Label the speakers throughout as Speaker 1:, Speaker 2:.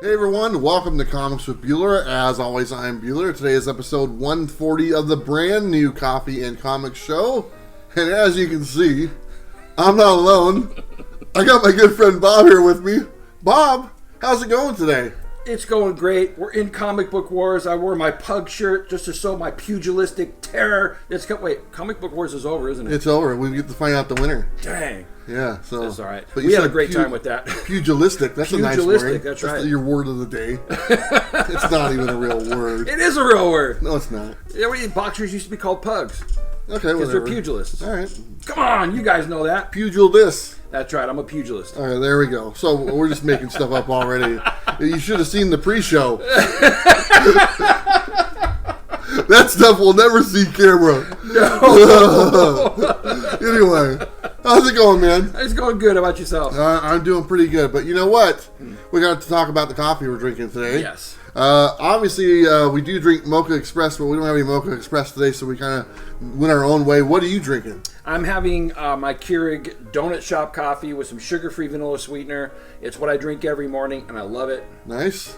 Speaker 1: Hey everyone, welcome to Comics with Bueller. As always, I'm Bueller. Today is episode 140 of the brand new Coffee and Comics show. And as you can see, I'm not alone. I got my good friend Bob here with me. Bob, how's it going today?
Speaker 2: It's going great. We're in Comic Book Wars. I wore my pug shirt just to show my pugilistic terror. Wait, Comic Book Wars is over, isn't it?
Speaker 1: It's over. We get to find out the winner.
Speaker 2: Dang.
Speaker 1: Yeah, so
Speaker 2: that's all right.
Speaker 1: But
Speaker 2: we had a great time with that.
Speaker 1: Pugilistic. That's a nice word.
Speaker 2: Pugilistic. That's right.
Speaker 1: That's your word of the day. It's not even a real word.
Speaker 2: It is a real word.
Speaker 1: No, it's not.
Speaker 2: Yeah, boxers used to be called pugs.
Speaker 1: Okay,
Speaker 2: because they're pugilists.
Speaker 1: All right.
Speaker 2: Come on, you guys know that.
Speaker 1: Pugilist.
Speaker 2: That's right. I'm a pugilist.
Speaker 1: All right, there we go. So we're just making stuff up already. You should have seen the pre-show. That stuff will never see camera. No. Anyway, how's it going, man?
Speaker 2: It's going good. How about yourself?
Speaker 1: I'm doing pretty good. But you know what? We got to talk about the coffee we're drinking today.
Speaker 2: Yes.
Speaker 1: Obviously, we do drink Mocha Express, but we don't have any Mocha Express today, so we kind of went our own way. What are you drinking?
Speaker 2: I'm having my Keurig Donut Shop coffee with some sugar-free vanilla sweetener. It's what I drink every morning, and I love it.
Speaker 1: Nice.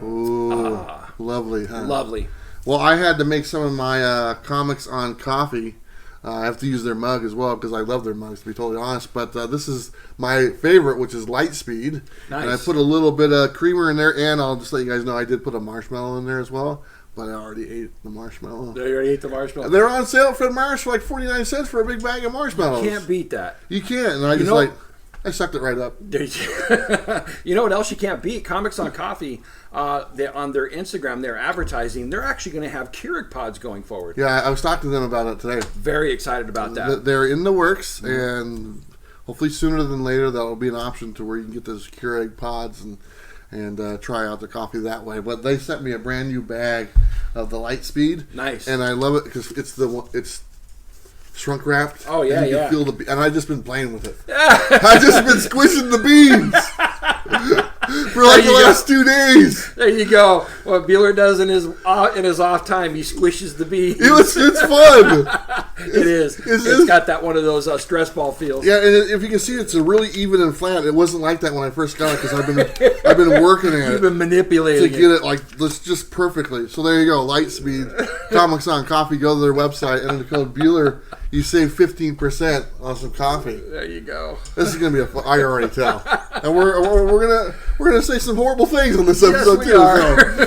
Speaker 1: Ooh, lovely, huh?
Speaker 2: Lovely.
Speaker 1: Well, I had to make some of my comics on coffee. I have to use their mug as well because I love their mugs, to be totally honest. But this is my favorite, which is Lightspeed.
Speaker 2: Nice.
Speaker 1: And I put a little bit of creamer in there, and I'll just let you guys know I did put a marshmallow in there as well. But I already ate the marshmallow.
Speaker 2: You already ate the marshmallow?
Speaker 1: They're on sale for Marsh for like 49 cents for a big bag of marshmallows.
Speaker 2: You can't beat that.
Speaker 1: You can't. And I sucked it right up.
Speaker 2: You know what else you can't beat? Comics on Coffee, on their Instagram, they're advertising. They're actually going to have Keurig pods going forward.
Speaker 1: Yeah, I was talking to them about it today.
Speaker 2: Very excited about that.
Speaker 1: They're in the works, and hopefully sooner than later that'll be an option to where you can get those Keurig pods and try out the coffee that way. But they sent me a brand new bag of the Lightspeed.
Speaker 2: Nice.
Speaker 1: And I love it because it's shrunk wrapped.
Speaker 2: Oh yeah,
Speaker 1: and you
Speaker 2: yeah.
Speaker 1: can feel and I've just been playing with it. I've just been squishing the beans for like the last 2 days.
Speaker 2: There you go. What Bueller does in his off time, he squishes the beans.
Speaker 1: It's fun.
Speaker 2: It is. It's got that one of those stress ball feels.
Speaker 1: Yeah, and if you can see, it's a really even and flat. It wasn't like that when I first got it because I've been working at it.
Speaker 2: You've been manipulating
Speaker 1: to get it like this just perfectly. So there you go, Lightspeed, Comics on Coffee. Go to their website and the code Bueller. You save 15% on some coffee.
Speaker 2: There you go.
Speaker 1: This is gonna be I already tell. And we're gonna say some horrible things on this episode too.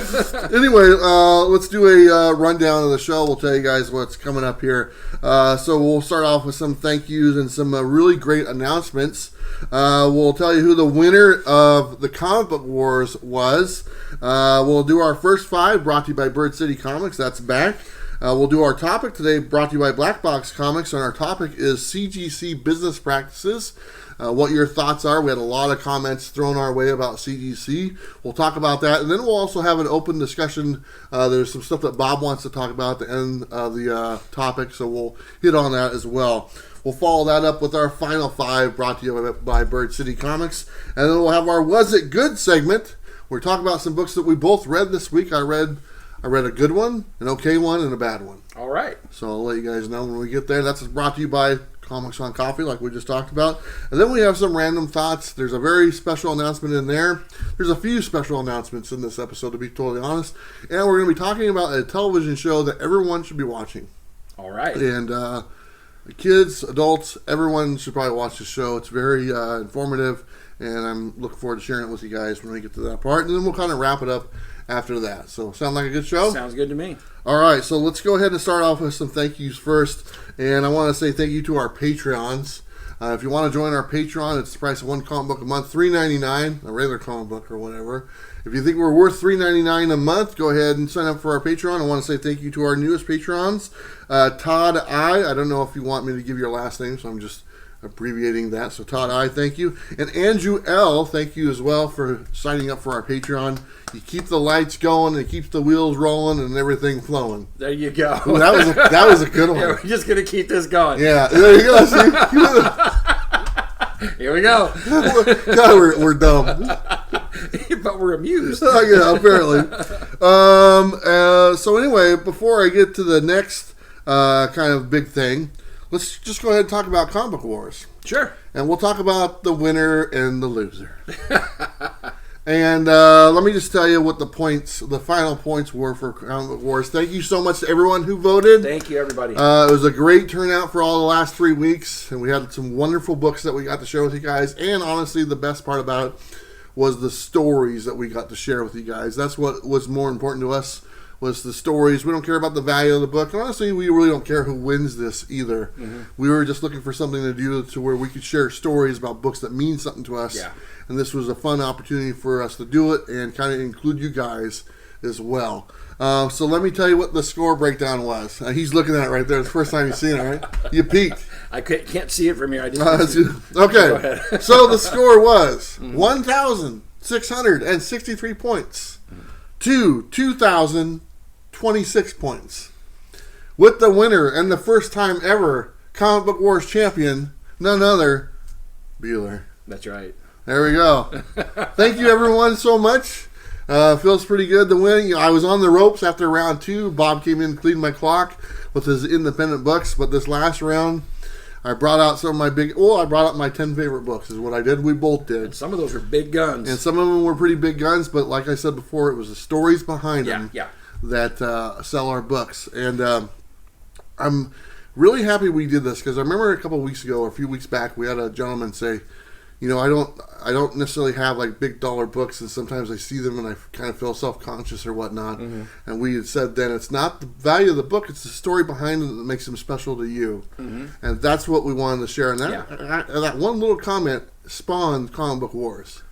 Speaker 1: So. Anyway, let's do a rundown of the show. We'll tell you guys what's coming up here. So we'll start off with some thank yous and some really great announcements. We'll tell you who the winner of the Comic Book Wars was. We'll do our first 5 brought to you by Bird City Comics. That's back. We'll do our topic today brought to you by Black Box Comics, and our topic is CGC business practices. What your thoughts are. We had a lot of comments thrown our way about CGC. We'll talk about that, and then we'll also have an open discussion. There's some stuff that Bob wants to talk about at the end of the topic, so we'll hit on that as well. We'll follow that up with our final 5 brought to you by Bird City Comics, and then we'll have our Was It Good segment. We're talking about some books that we both read this week. I read a good one, an okay one, and a bad one.
Speaker 2: All right.
Speaker 1: So I'll let you guys know when we get there. That's brought to you by Comics on Coffee, like we just talked about. And then we have some random thoughts. There's a very special announcement in there. There's a few special announcements in this episode, to be totally honest. And we're going to be talking about a television show that everyone should be watching.
Speaker 2: All right.
Speaker 1: And kids, adults, everyone should probably watch the show. It's very informative, and I'm looking forward to sharing it with you guys when we get to that part. And then we'll kind of wrap it up after that. So, sound like a good show?
Speaker 2: Sounds good to me.
Speaker 1: All right, so let's go ahead and start off with some thank yous first. And I want to say thank you to our Patreons. If you want to join our Patreon, it's the price of one comic book a month, $3.99, a regular comic book or whatever. If you think we're worth $3.99 a month, go ahead and sign up for our Patreon. I want to say thank you to our newest Patrons. Todd I don't know if you want me to give your last name, so I'm just abbreviating that. So Todd I, thank you. And Andrew L, thank you as well for signing up for our Patreon. You keep the lights going, it keeps the wheels rolling and everything flowing.
Speaker 2: There you go.
Speaker 1: Ooh, that was a good one.
Speaker 2: Yeah, we're just going to keep this going.
Speaker 1: Yeah, there you go. See?
Speaker 2: Here we go.
Speaker 1: God, we're dumb.
Speaker 2: But we're amused.
Speaker 1: Yeah, apparently. So anyway, before I get to the next kind of big thing, let's just go ahead and talk about Comic Book Wars.
Speaker 2: Sure.
Speaker 1: And we'll talk about the winner and the loser. And let me just tell you what the final points were for Comic Book Wars. Thank you so much to everyone who voted.
Speaker 2: Thank you, everybody.
Speaker 1: It was a great turnout for all the last 3 weeks, and we had some wonderful books that we got to share with you guys. And honestly, the best part about it was the stories that we got to share with you guys. That's what was more important to us, was the stories. We don't care about the value of the book. And honestly, we really don't care who wins this either. Mm-hmm. We were just looking for something to do to where we could share stories about books that mean something to us. Yeah. And this was a fun opportunity for us to do it and kind of include you guys as well. So let me tell you what the score breakdown was. He's looking at it right there. It's the first time you've seen it, right? You peeked.
Speaker 2: I can't see it from here. I didn't
Speaker 1: okay. So the score was 1,663 points to 2,026 points. With the winner and the first time ever Comic Book Wars champion, none other, Bueller.
Speaker 2: That's right.
Speaker 1: There we go. Thank you, everyone, so much. Feels pretty good to win. I was on the ropes after round 2. Bob came in, cleaned my clock with his independent books. But this last round, I brought out some of my I brought out my 10 favorite books is what I did. We both did.
Speaker 2: And some of those were big guns.
Speaker 1: And some of them were pretty big guns. But like I said before, it was the stories behind them that sell our books. And I'm really happy we did this because I remember a couple of weeks ago, or a few weeks back, we had a gentleman say, I don't necessarily have like big dollar books, and sometimes I see them and I kind of feel self-conscious or whatnot. Mm-hmm. And we had said then it's not the value of the book, it's the story behind it that makes them special to you. Mm-hmm. And that's what we wanted to share. And that one little comment spawned Comic Book Wars.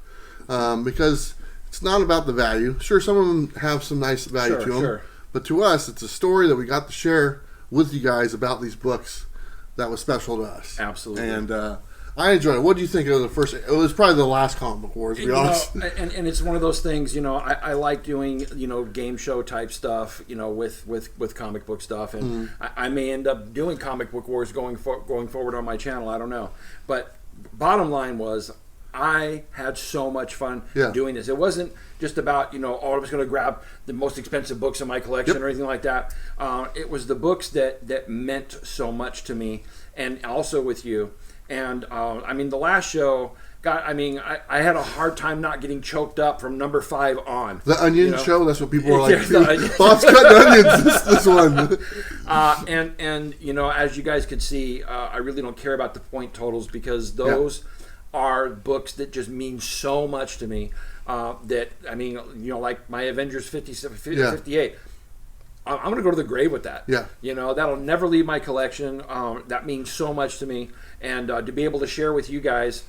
Speaker 1: Because it's not about the value. Sure, some of them have some nice value to them. Sure. But to us, it's a story that we got to share with you guys about these books that was special to us.
Speaker 2: Absolutely.
Speaker 1: And I enjoyed it. What do you think of the first? It was probably the last Comic Book Wars, to be honest.
Speaker 2: And it's one of those things. I like doing game show type stuff. With comic book stuff, and I may end up doing Comic Book Wars going forward on my channel. I don't know, but bottom line was, I had so much fun doing this. It wasn't just about, I was going to grab the most expensive books in my collection or anything like that. It was the books that meant so much to me, and also with you. And the last show, I had a hard time not getting choked up from number 5 on.
Speaker 1: The onion show, that's what people were like. Bob's cutting onions, this one.
Speaker 2: And as you guys could see, I really don't care about the point totals because those are books that just mean so much to me. Like my Avengers 58. I'm going to go to the grave with that. Yeah. That'll never leave my collection. That means so much to me. And to be able to share with you guys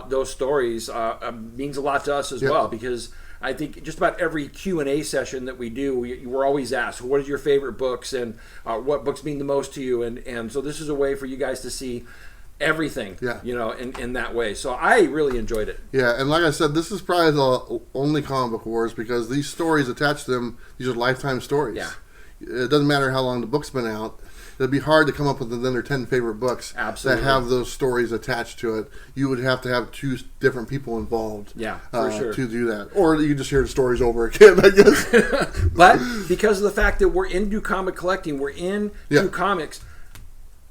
Speaker 2: those stories means a lot to us as well, because I think just about every Q&A session that we do, we're always asked, what are your favorite books and what books mean the most to you? And so this is a way for you guys to see everything, in that way. So I really enjoyed it.
Speaker 1: Yeah, and like I said, this is probably the only Comic Book Wars because these stories attached to them, these are lifetime stories. Yeah. It doesn't matter how long the book's been out. It'd be hard to come up with another 10 favorite books that have those stories attached to it. You would have to have 2 different people involved for sure. To do that. Or you just hear the stories over again, I guess.
Speaker 2: But because of the fact that we're into comic collecting, we're into comics,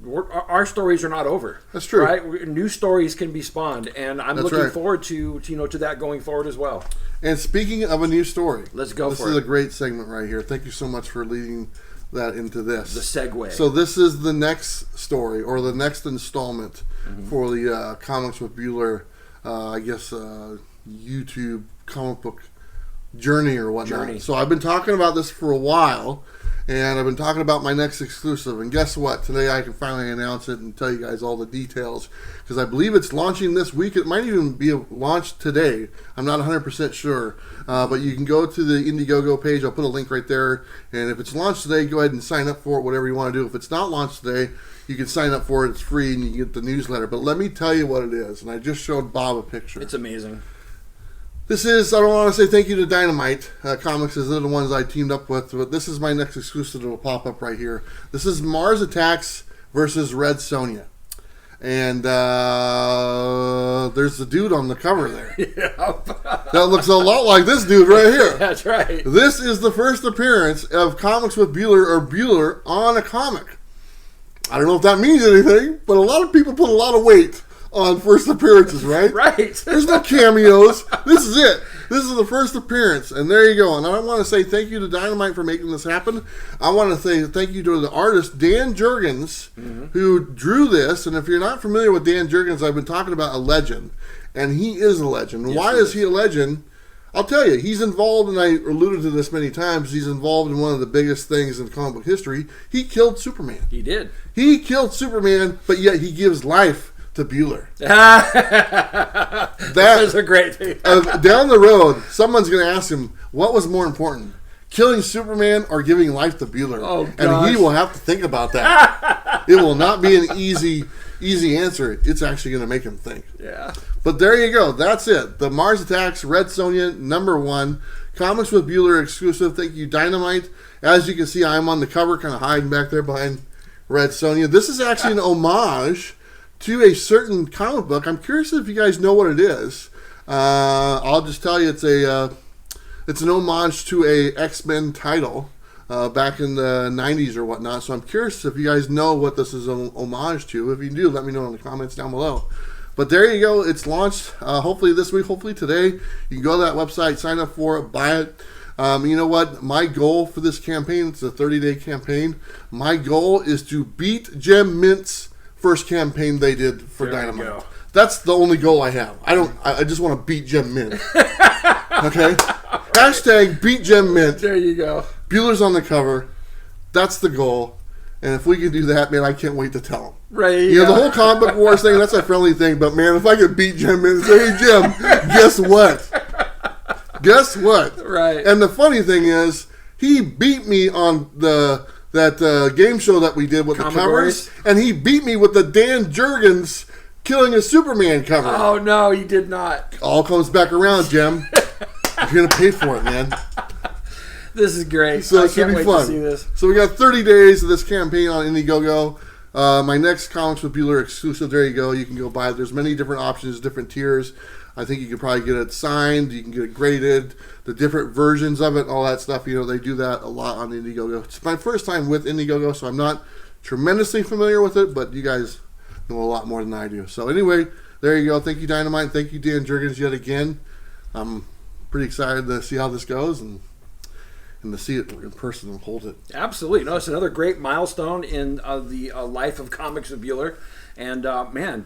Speaker 2: our stories are not over. That's true. Right? New stories can be spawned, and I'm looking forward to that going forward as well.
Speaker 1: And speaking of a new story,
Speaker 2: let's go for it.
Speaker 1: This is a great segment right here. Thank you so much for leading that into this.
Speaker 2: The segue.
Speaker 1: So this is the next story, or the next installment for the Comics with Bueller, YouTube comic book journey or whatnot. So I've been talking about this for a while, and I've been talking about my next exclusive. And guess what? Today I can finally announce it and tell you guys all the details, because I believe it's launching this week. It might even be launched today. I'm not 100% sure. But you can go to the Indiegogo page. I'll put a link right there. And if it's launched today, go ahead and sign up for it, whatever you want to do. If it's not launched today, you can sign up for it. It's free, and you can get the newsletter. But let me tell you what it is. And I just showed Bob a picture.
Speaker 2: It's amazing.
Speaker 1: This is, I don't want to say thank you to Dynamite Comics, as they're the ones I teamed up with, but this is my next exclusive that will pop up right here. This is Mars Attacks versus Red Sonja. And there's the dude on the cover there. That looks a lot like this dude right here.
Speaker 2: That's right.
Speaker 1: This is the first appearance of Comics with Bueller or Bueller on a comic. I don't know if that means anything, but a lot of people put a lot of weight on first appearances, right?
Speaker 2: Right.
Speaker 1: There's no cameos. This is it. This is the first appearance, and there you go. And I want to say thank you to Dynamite for making this happen. I want to say thank you to the artist, Dan Jurgens, who drew this. And if you're not familiar with Dan Jurgens, I've been talking about a legend, and he is a legend.
Speaker 2: Yes,
Speaker 1: Why is he a legend? I'll tell you, he's involved, and I alluded to this many times, he's involved in one of the biggest things in comic book history. He killed Superman.
Speaker 2: He did.
Speaker 1: He killed Superman, but yet he gives life to Bueller.
Speaker 2: That is a great thing.
Speaker 1: Down the road, someone's going to ask him, what was more important, killing Superman or giving life to Bueller?
Speaker 2: Oh, gosh.
Speaker 1: And he will have to think about that. It will not be an easy answer. It's actually going to make him think.
Speaker 2: Yeah.
Speaker 1: But there you go. That's it. The Mars Attacks Red Sonja #1. Comics with Bueller exclusive. Thank you, Dynamite. As you can see, I'm on the cover, kind of hiding back there behind Red Sonja. This is actually an homage to a certain comic book. I'm curious if you guys know what it is. I'll just tell you, it's an homage to a X-Men title back in the 90s or whatnot. So I'm curious if you guys know what this is an homage to. If you do, let me know in the comments down below. But there you go. It's launched hopefully this week, hopefully today. You can go to that website, sign up for it, buy it. You know what? My goal for this campaign, it's a 30-day campaign. My goal is to beat Gem Mint's first campaign they did for Dynamite. That's the only goal I have. I just want to beat Gem Mint. Okay? Hashtag beat Gem Mint.
Speaker 2: There you go.
Speaker 1: Bueller's on the cover. That's the goal. And if we can do that, man, I can't wait to tell them.
Speaker 2: Right.
Speaker 1: You know, the whole comic book wars thing, that's a friendly thing. But, man, if I could beat Jim and say, hey, Jim, guess what? Guess what?
Speaker 2: Right.
Speaker 1: And the funny thing is, he beat me on that game show that we did with the covers. And he beat me with the Dan Jurgens killing a Superman cover.
Speaker 2: Oh, no, he did not.
Speaker 1: All comes back around, Jim. You're going to pay for it, man.
Speaker 2: This is great.
Speaker 1: So
Speaker 2: I
Speaker 1: it should
Speaker 2: can't
Speaker 1: be
Speaker 2: wait
Speaker 1: fun.
Speaker 2: to see this.
Speaker 1: So we got 30 days of this campaign on Indiegogo. My next Comics with Bueller exclusive, there you go. You can go buy it. There's many different options, different tiers. I think you could probably get it signed. You can get it graded. The different versions of it, all that stuff. You know, they do that a lot on Indiegogo. It's my first time with Indiegogo, so I'm not tremendously familiar with it, but you guys know a lot more than I do. So anyway, there you go. Thank you, Dynamite. Thank you, Dan Jurgens, yet again. I'm pretty excited to see how this goes and to see it in person and hold it.
Speaker 2: Absolutely. No, it's another great milestone in the life of Comics with Bueller. And, man,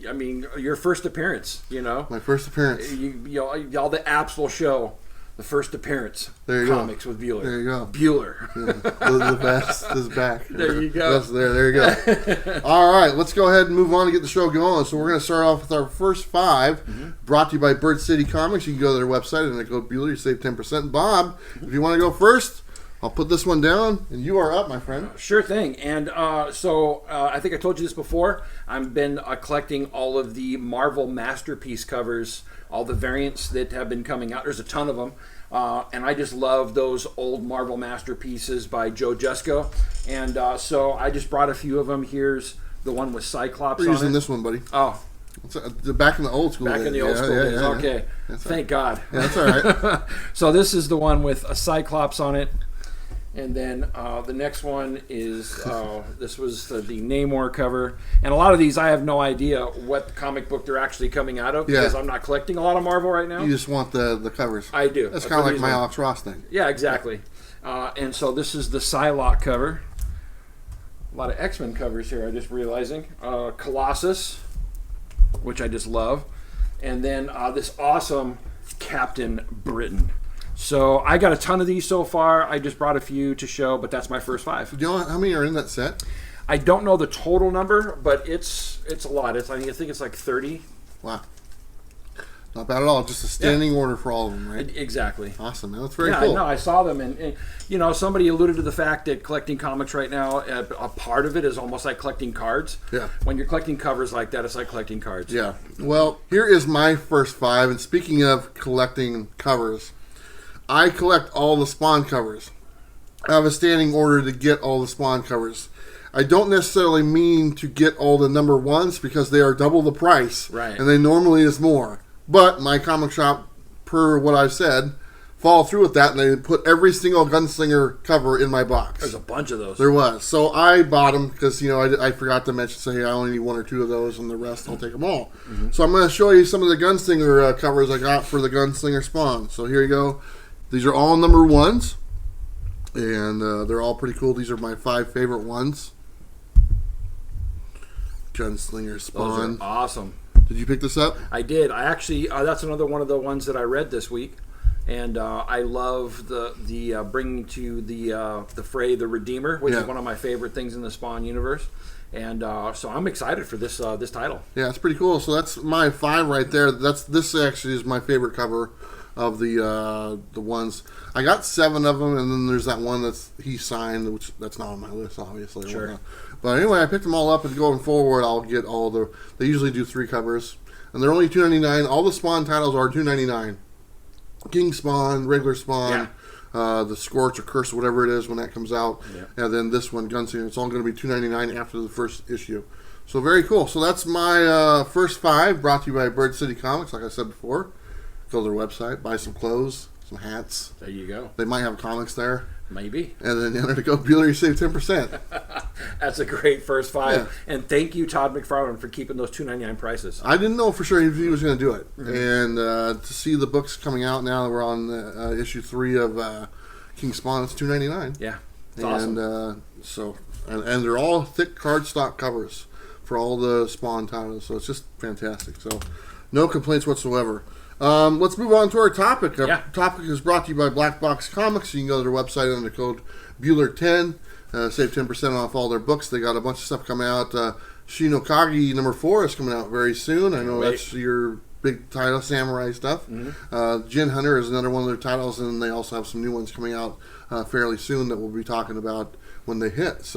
Speaker 2: I mean, your first appearance, you know.
Speaker 1: My first appearance.
Speaker 2: You know, all the apps will show the first appearance.
Speaker 1: There you
Speaker 2: Comics
Speaker 1: go.
Speaker 2: with Bueller.
Speaker 1: There you go.
Speaker 2: Bueller.
Speaker 1: Yeah, the best is back.
Speaker 2: There you go.
Speaker 1: There you go. All right, let's go ahead and move on and get the show going. So we're going to start off with our first 5, brought to you by Bird City Comics. You can go to their website and go Bueller. You save 10%. Bob, if you want to go first, I'll put this one down, and you are up, my friend.
Speaker 2: Sure thing. And so I think I told you this before. I've been collecting all of the Marvel Masterpiece covers, all the variants that have been coming out. There's a ton of them. And I just love those old Marvel Masterpieces by Joe Jusko. And so I just brought a few of them. Here's the one with Cyclops on it.
Speaker 1: We're using this one, buddy.
Speaker 2: Oh.
Speaker 1: Back in the old school days.
Speaker 2: Back in the old school days. Okay. Thank God.
Speaker 1: Yeah, that's all right.
Speaker 2: So this is the one with a Cyclops on it. And then the next one is, this was the Namor cover. And a lot of these, I have no idea what comic book they're actually coming out of because I'm not collecting a lot of Marvel right now.
Speaker 1: You just want the covers.
Speaker 2: I do.
Speaker 1: That's kind of like my Alex Ross thing.
Speaker 2: Yeah, exactly. And so this is the Psylocke cover. A lot of X-Men covers here, I'm just realizing. Colossus, which I just love. And then this awesome Captain Britain. So I got a ton of these so far. I just brought a few to show, but that's my first 5.
Speaker 1: Do you know how many are in that set?
Speaker 2: I don't know the total number, but it's a lot. I think it's like 30.
Speaker 1: Wow. Not bad at all. Just a standing order for all of them, right?
Speaker 2: Exactly.
Speaker 1: Awesome, man. That's very cool.
Speaker 2: Yeah, no, I saw them, and you know, somebody alluded to the fact that collecting comics right now, a part of it is almost like collecting cards.
Speaker 1: Yeah.
Speaker 2: When you're collecting covers like that, it's like collecting cards.
Speaker 1: Yeah. Well, here is my first 5, and speaking of collecting covers, I collect all the Spawn covers. I have a standing order to get all the Spawn covers. I don't necessarily mean to get all the number 1s because they are double the price.
Speaker 2: Right.
Speaker 1: And they normally is more. But my comic shop, per what I've said, follow through with that, and they put every single Gunslinger cover in my box.
Speaker 2: There's a bunch of those.
Speaker 1: There was. So I bought them because, I forgot to mention, say, hey, I only need 1 or 2 of those, and the rest I'll take them all. Mm-hmm. So I'm going to show you some of the Gunslinger covers I got for the Gunslinger Spawn. So here you go. These are all number 1s, and they're all pretty cool. These are my 5 favorite ones. Gunslinger Spawn.
Speaker 2: Those are awesome.
Speaker 1: Did you pick this up?
Speaker 2: I did. I actually, that's another one of the ones that I read this week. And I love the bringing to the fray the Redeemer, which is one of my favorite things in the Spawn universe. And so I'm excited for this title.
Speaker 1: Yeah, it's pretty cool. So that's my 5 right there. This actually is my favorite cover of the ones. I got 7 of them, and then there's that one he signed, which that's not on my list, obviously.
Speaker 2: Sure.
Speaker 1: But anyway, I picked them all up, and going forward, I'll get all they usually do 3 covers, and they're only $2.99. All the Spawn titles are $2.99. King Spawn, regular Spawn, the Scorch or Curse, whatever it is when that comes out, and then this one, Gunslinger. It's all going to be $2.99 after the first issue. So very cool. So that's my first 5, brought to you by Bird City Comics. Like I said before, go to their website, buy some clothes, some hats.
Speaker 2: There you go.
Speaker 1: They might have comics there.
Speaker 2: Maybe.
Speaker 1: And then enter the code Bueller, you save 10%.
Speaker 2: That's a great first 5. Yeah. And thank you, Todd McFarlane, for keeping those $2.99 prices.
Speaker 1: I didn't know for sure if he was going to do it. Mm-hmm. And to see the books coming out now, we're on issue 3 of King Spawn. It's $2.99.
Speaker 2: Yeah, it's
Speaker 1: awesome. And they're all thick cardstock covers for all the Spawn titles. So it's just fantastic. So no complaints whatsoever. Let's move on to our topic. Our topic is brought to you by Black Box Comics. You can go to their website under code Bueller10. Save 10% off all their books. They got a bunch of stuff coming out. Shinokage number 4 is coming out very soon. I know that's your big title, samurai stuff. Mm-hmm. Gin Hunter is another one of their titles, and they also have some new ones coming out fairly soon that we'll be talking about when they hit.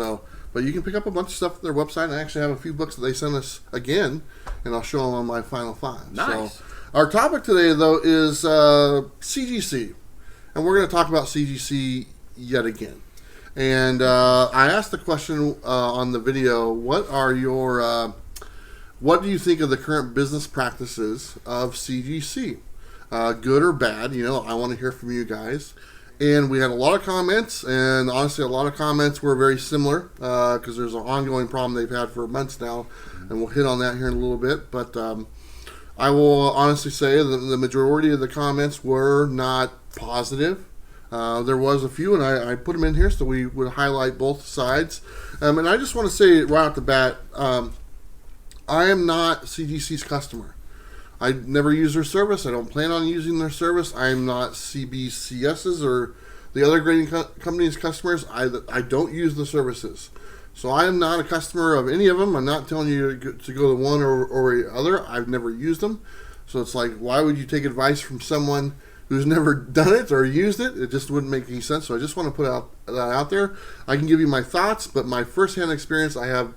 Speaker 1: But you can pick up a bunch of stuff at their website. I actually have a few books that they sent us again, and I'll show them on my final 5.
Speaker 2: Nice.
Speaker 1: So, our topic today, though, is CGC, and we're going to talk about CGC yet again. And I asked the question on the video, what do you think of the current business practices of CGC? Good or bad? I want to hear from you guys. And we had a lot of comments, and honestly, a lot of comments were very similar because there's an ongoing problem they've had for months now, and we'll hit on that here in a little bit. But I will honestly say that the majority of the comments were not positive. There was a few, and I put them in here so we would highlight both sides. And I just want to say right off the bat, I am not CGC's customer. I never use their service. I don't plan on using their service. I am not CBCS's or the other grading company's customers. I don't use the services. So I am not a customer of any of them. I'm not telling you to go to one or the other. I've never used them. So it's like, why would you take advice from someone who's never done it or used it? It just wouldn't make any sense. So I just want to put that out there. I can give you my thoughts, but my firsthand experience, I have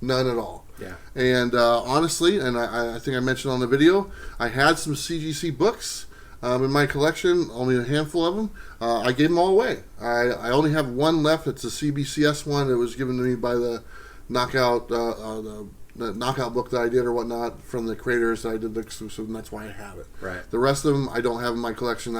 Speaker 1: none at all.
Speaker 2: Yeah.
Speaker 1: And honestly, and I think I mentioned on the video, I had some CGC books in my collection, only a handful of them. I gave them all away. I only have one left. It's a CBCS one. It was given to me by the Knockout the Knockout book that I did or whatnot from the creators that I did the exclusive, and that's why I have it.
Speaker 2: Right.
Speaker 1: The rest of them I don't have in my collection.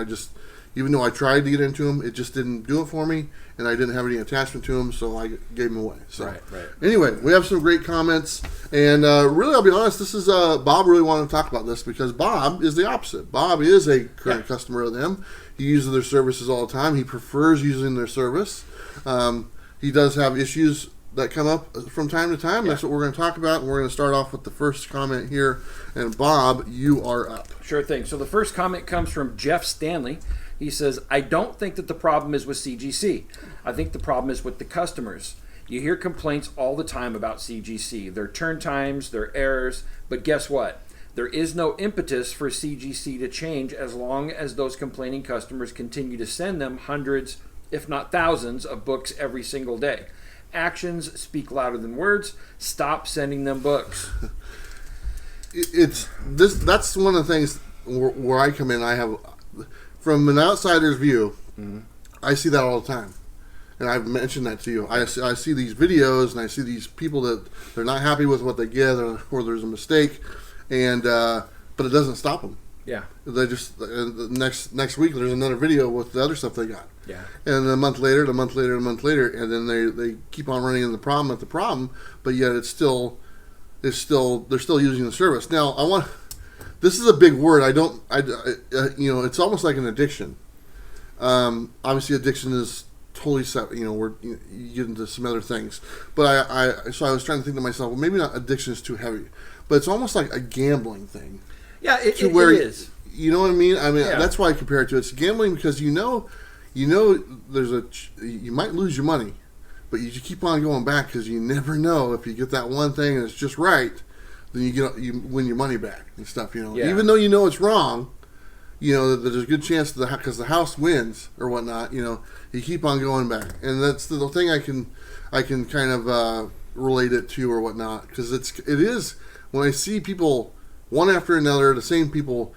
Speaker 1: Even though I tried to get into them, it just didn't do it for me, and I didn't have any attachment to them, so I gave them away. So
Speaker 2: right.
Speaker 1: Anyway, we have some great comments, and really, I'll be honest, this is Bob really wanted to talk about this because Bob is the opposite. Bob is a current customer of them. He uses their services all the time. He prefers using their service. He does have issues that come up from time to time. That's what we're going to talk about, and we're going to start off with the first comment here. And Bob, you are up.
Speaker 2: Sure thing. So the first comment comes from Jeff Stanley. He says, I don't think that the problem is with CGC. I think the problem is with the customers. You hear complaints all the time about CGC, their turn times, their errors, but guess what? There is no impetus for CGC to change as long as those complaining customers continue to send them hundreds, if not thousands, of books every single day. Actions speak louder than words. Stop sending them books.
Speaker 1: That's one of the things where I come in. I have, from an outsider's view, I see that all the time, and I've mentioned that to you. I see these videos, and I see these people that they're not happy with what they get, or there's a mistake, and but it doesn't stop them.
Speaker 2: Yeah.
Speaker 1: They just the next week there's another video with the other stuff they got.
Speaker 2: Yeah.
Speaker 1: And a month later, and then they keep on running into the problem, but yet they're still using the service. Now this is a big word. It's almost like an addiction. Obviously, addiction is totally separate. You get into some other things, but so I was trying to think to myself, well, maybe not addiction is too heavy, but it's almost like a gambling thing.
Speaker 2: Yeah, it is.
Speaker 1: You know what I mean?
Speaker 2: Yeah.
Speaker 1: That's why I compare it to it's gambling because you might lose your money, but you just keep on going back because you never know if you get that one thing and it's just right, then you win your money back and stuff.
Speaker 2: Yeah.
Speaker 1: Even though it's wrong, that there's a good chance because the house wins or whatnot. You keep on going back, and that's the thing I can kind of relate it to or whatnot because it is when I see people one after another, the same people.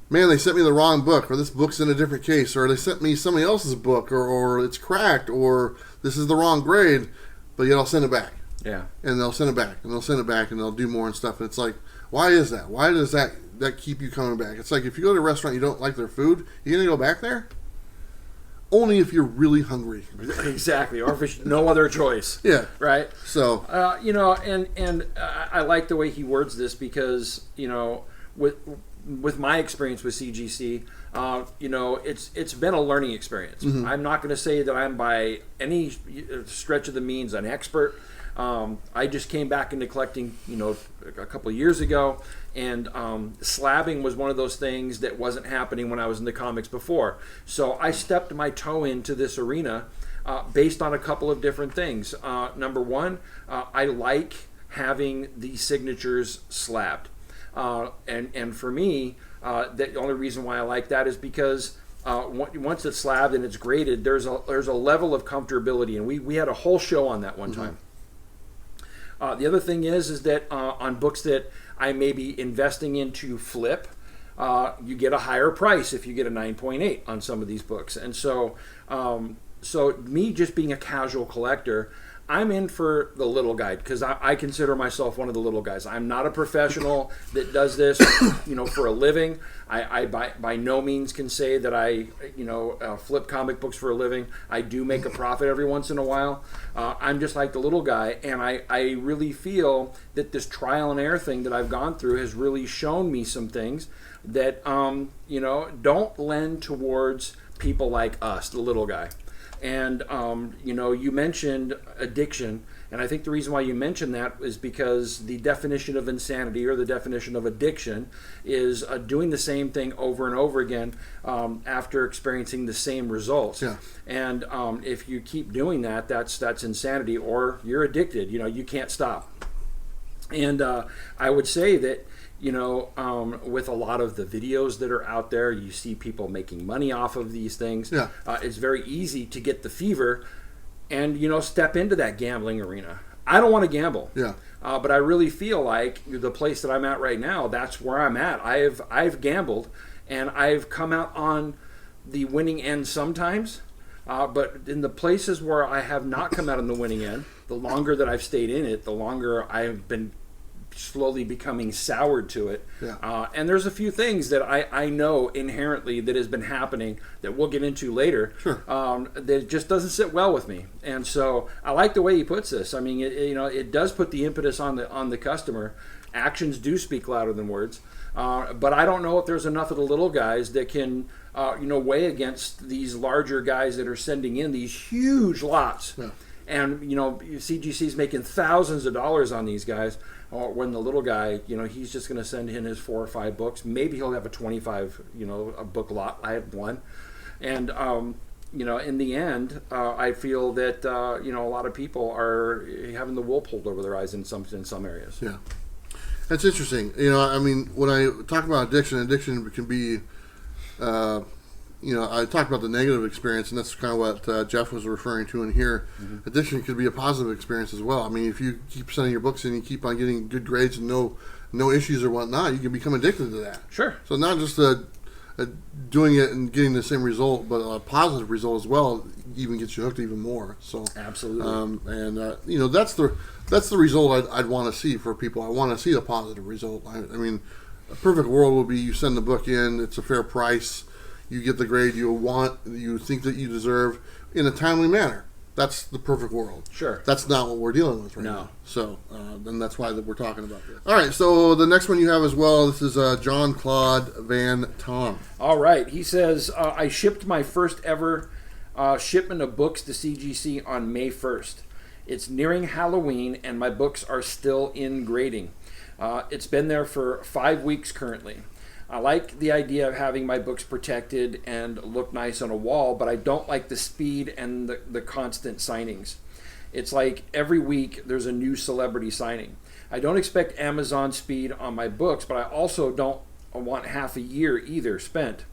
Speaker 1: Man, they sent me the wrong book, or this book's in a different case, or they sent me somebody else's book, or it's cracked, or this is the wrong grade, but yet I'll send it back.
Speaker 2: Yeah.
Speaker 1: And they'll send it back, and they'll send it back, and they'll do more and stuff. And it's like, why is that? Why does that keep you coming back? It's like if you go to a restaurant, you don't like their food, you're going to go back there? Only if you're really hungry.
Speaker 2: Exactly, or if there's no other choice.
Speaker 1: Yeah.
Speaker 2: Right?
Speaker 1: So.
Speaker 2: And I like the way he words this because, with my experience with CGC, it's been a learning experience. Mm-hmm. I'm not going to say that I'm by any stretch of the means an expert. I just came back into collecting, a couple of years ago, and slabbing was one of those things that wasn't happening when I was in the comics before. So I stepped my toe into this arena based on a couple of different things. Number one, I like having the signatures slabbed. And for me, the only reason why I like that is because once it's slabbed and it's graded, there's a level of comfortability, and we had a whole show on that one time. The other thing is that on books that I may be investing into flip, you get a higher price if you get a 9.8 on some of these books, and so me just being a casual collector, I'm in for the little guy because I consider myself one of the little guys. I'm not a professional that does this, for a living. I by no means can say that I, flip comic books for a living. I do make a profit every once in a while. I'm just like the little guy, and I really feel that this trial and error thing that I've gone through has really shown me some things that, don't lend towards people like us, the little guy. And, you mentioned addiction, and I think the reason why you mentioned that is because the definition of insanity or the definition of addiction is doing the same thing over and over again after experiencing the same results. Yeah. And if you keep doing that, that's insanity, or you're addicted. You can't stop. And I would say that, with a lot of the videos that are out there, you see people making money off of these things. Yeah. It's very easy to get the fever and, step into that gambling arena. I don't want to gamble. Yeah. But I really feel like the place that I'm at right now, that's where I'm at. I've gambled, and I've come out on the winning end sometimes. But in the places where I have not come out on the winning end, the longer that I've stayed in it, the longer I've been slowly becoming soured to it. Yeah. And there's a few things that I know inherently that has been happening that we'll get into later. Sure. That just doesn't sit well with me. And so I like the way he puts this. I mean, it does put the impetus on the customer. Actions do speak louder than words. But I don't know if there's enough of the little guys that can weigh against these larger guys that are sending in these huge lots. Yeah. And CGC is making thousands of dollars on these guys. Or when the little guy, he's just going to send in his 4 or 5 books. Maybe he'll have a 25, a book lot. I have one, and in the end, I feel that a lot of people are having the wool pulled over their eyes in some areas. Yeah,
Speaker 1: that's interesting. When I talk about addiction can be. I talked about the negative experience, and that's kind of what Jeff was referring to in here. Mm-hmm. Addiction could be a positive experience as well. I mean, if you keep sending your books in, you keep on getting good grades and no issues or whatnot, you can become addicted to that. Sure. So not just doing it and getting the same result, but a positive result as well even gets you hooked even more. So absolutely. That's the result I'd want to see for people. I want to see a positive result. I mean, A perfect world will be you send the book in, it's a fair price, you get the grade you think that you deserve in a timely manner. That's the perfect world.
Speaker 2: Sure.
Speaker 1: That's not what we're dealing with right
Speaker 2: No.
Speaker 1: now. So, then that's why we're talking about this. All right, so the next one you have as well, this is John Claude Van Tom.
Speaker 2: All right. He says, I shipped my first ever shipment of books to CGC on May 1st. It's nearing Halloween, and my books are still in grading. It's been there for 5 weeks currently. I like the idea of having my books protected and look nice on a wall, but I don't like the speed and the constant signings. It's like every week there's a new celebrity signing. I don't expect Amazon speed on my books, but I also don't want half a year either spent.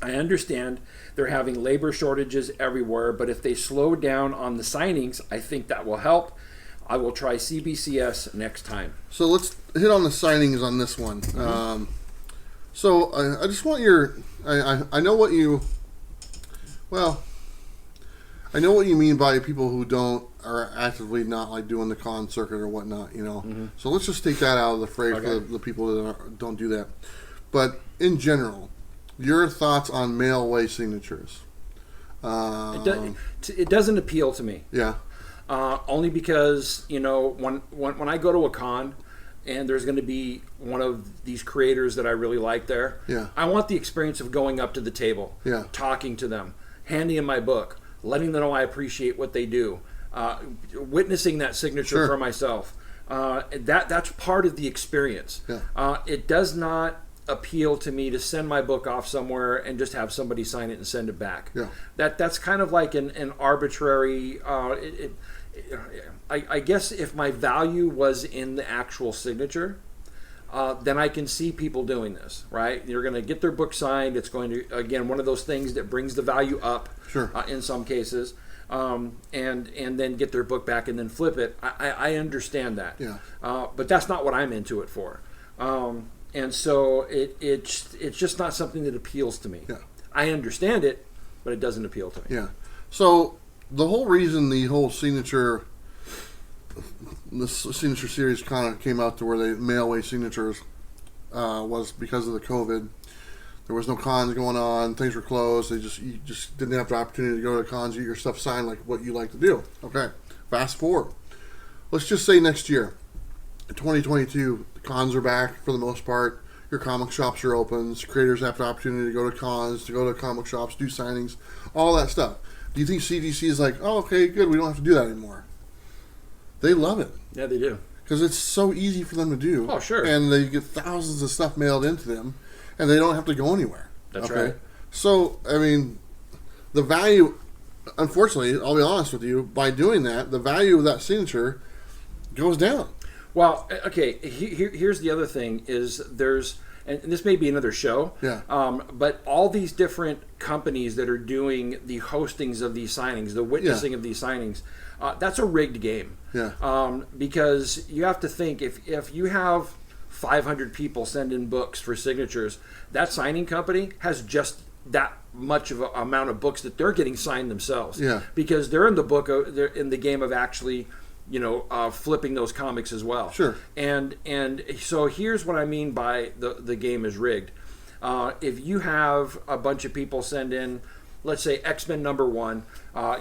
Speaker 2: I understand they're having labor shortages everywhere, but if they slow down on the signings, I think that will help. I will try CBCS next time.
Speaker 1: So let's hit on the signings on this one. So I just want your, I know what you, well, I know what you mean by people who are actively not like doing the con circuit or whatnot, you know. So let's just take that out of the fray for the people that don't do that. But in general, your thoughts on Mailway signatures?
Speaker 2: It doesn't appeal to me.
Speaker 1: Yeah.
Speaker 2: Only because, you know, when I go to a con and there's going to be one of these creators that I really like there, I want the experience of going up to the table, talking to them, handing them my book, letting them know I appreciate what they do, witnessing that signature for myself. That's part of the experience. It does not appeal to me to send my book off somewhere and just have somebody sign it and send it back. That's kind of like an arbitrary. I guess if my value was in the actual signature, then I can see people doing this, right? You're going to get their book signed. It's going to, again, one of those things that brings the value up in some cases, and then get their book back and then flip it. I understand that. But that's not what I'm into it for. And so it's just not something that appeals to me. I understand it, but it doesn't appeal to me.
Speaker 1: So the whole reason the signature series kind of came out to where they Mailway signatures was because of the COVID. There was no cons going on. Things were closed. You just didn't have the opportunity to go to cons, get your stuff signed like what you like to do. Okay, fast forward. Let's just say next year, in 2022, the cons are back for the most part. Your comic shops are open. Creators have the opportunity to go to cons, to go to comic shops, do signings, all that stuff. Do you think CGC is like, oh, okay, good, we don't have to do that anymore? They love it.
Speaker 2: Yeah, they do.
Speaker 1: Because it's so easy for them to do.
Speaker 2: Oh, sure.
Speaker 1: And they get thousands of stuff mailed into them, and they don't have to go anywhere.
Speaker 2: That's right.
Speaker 1: So, I mean, the value, unfortunately, I'll be honest with you, by doing that, the value of that signature goes down.
Speaker 2: Well, okay, here's the other thing is there's, and this may be another show, but all these different companies that are doing the hostings of these signings, the witnessing of these signings, that's a rigged game. Because you have to think, if you have 500 people send in books for signatures, that signing company has just that much of an amount of books that they're getting signed themselves. Because they're in they're in the game of actually, flipping those comics as well. And so here's what I mean by the game is rigged. If you have a bunch of people send in, let's say X-Men number 1,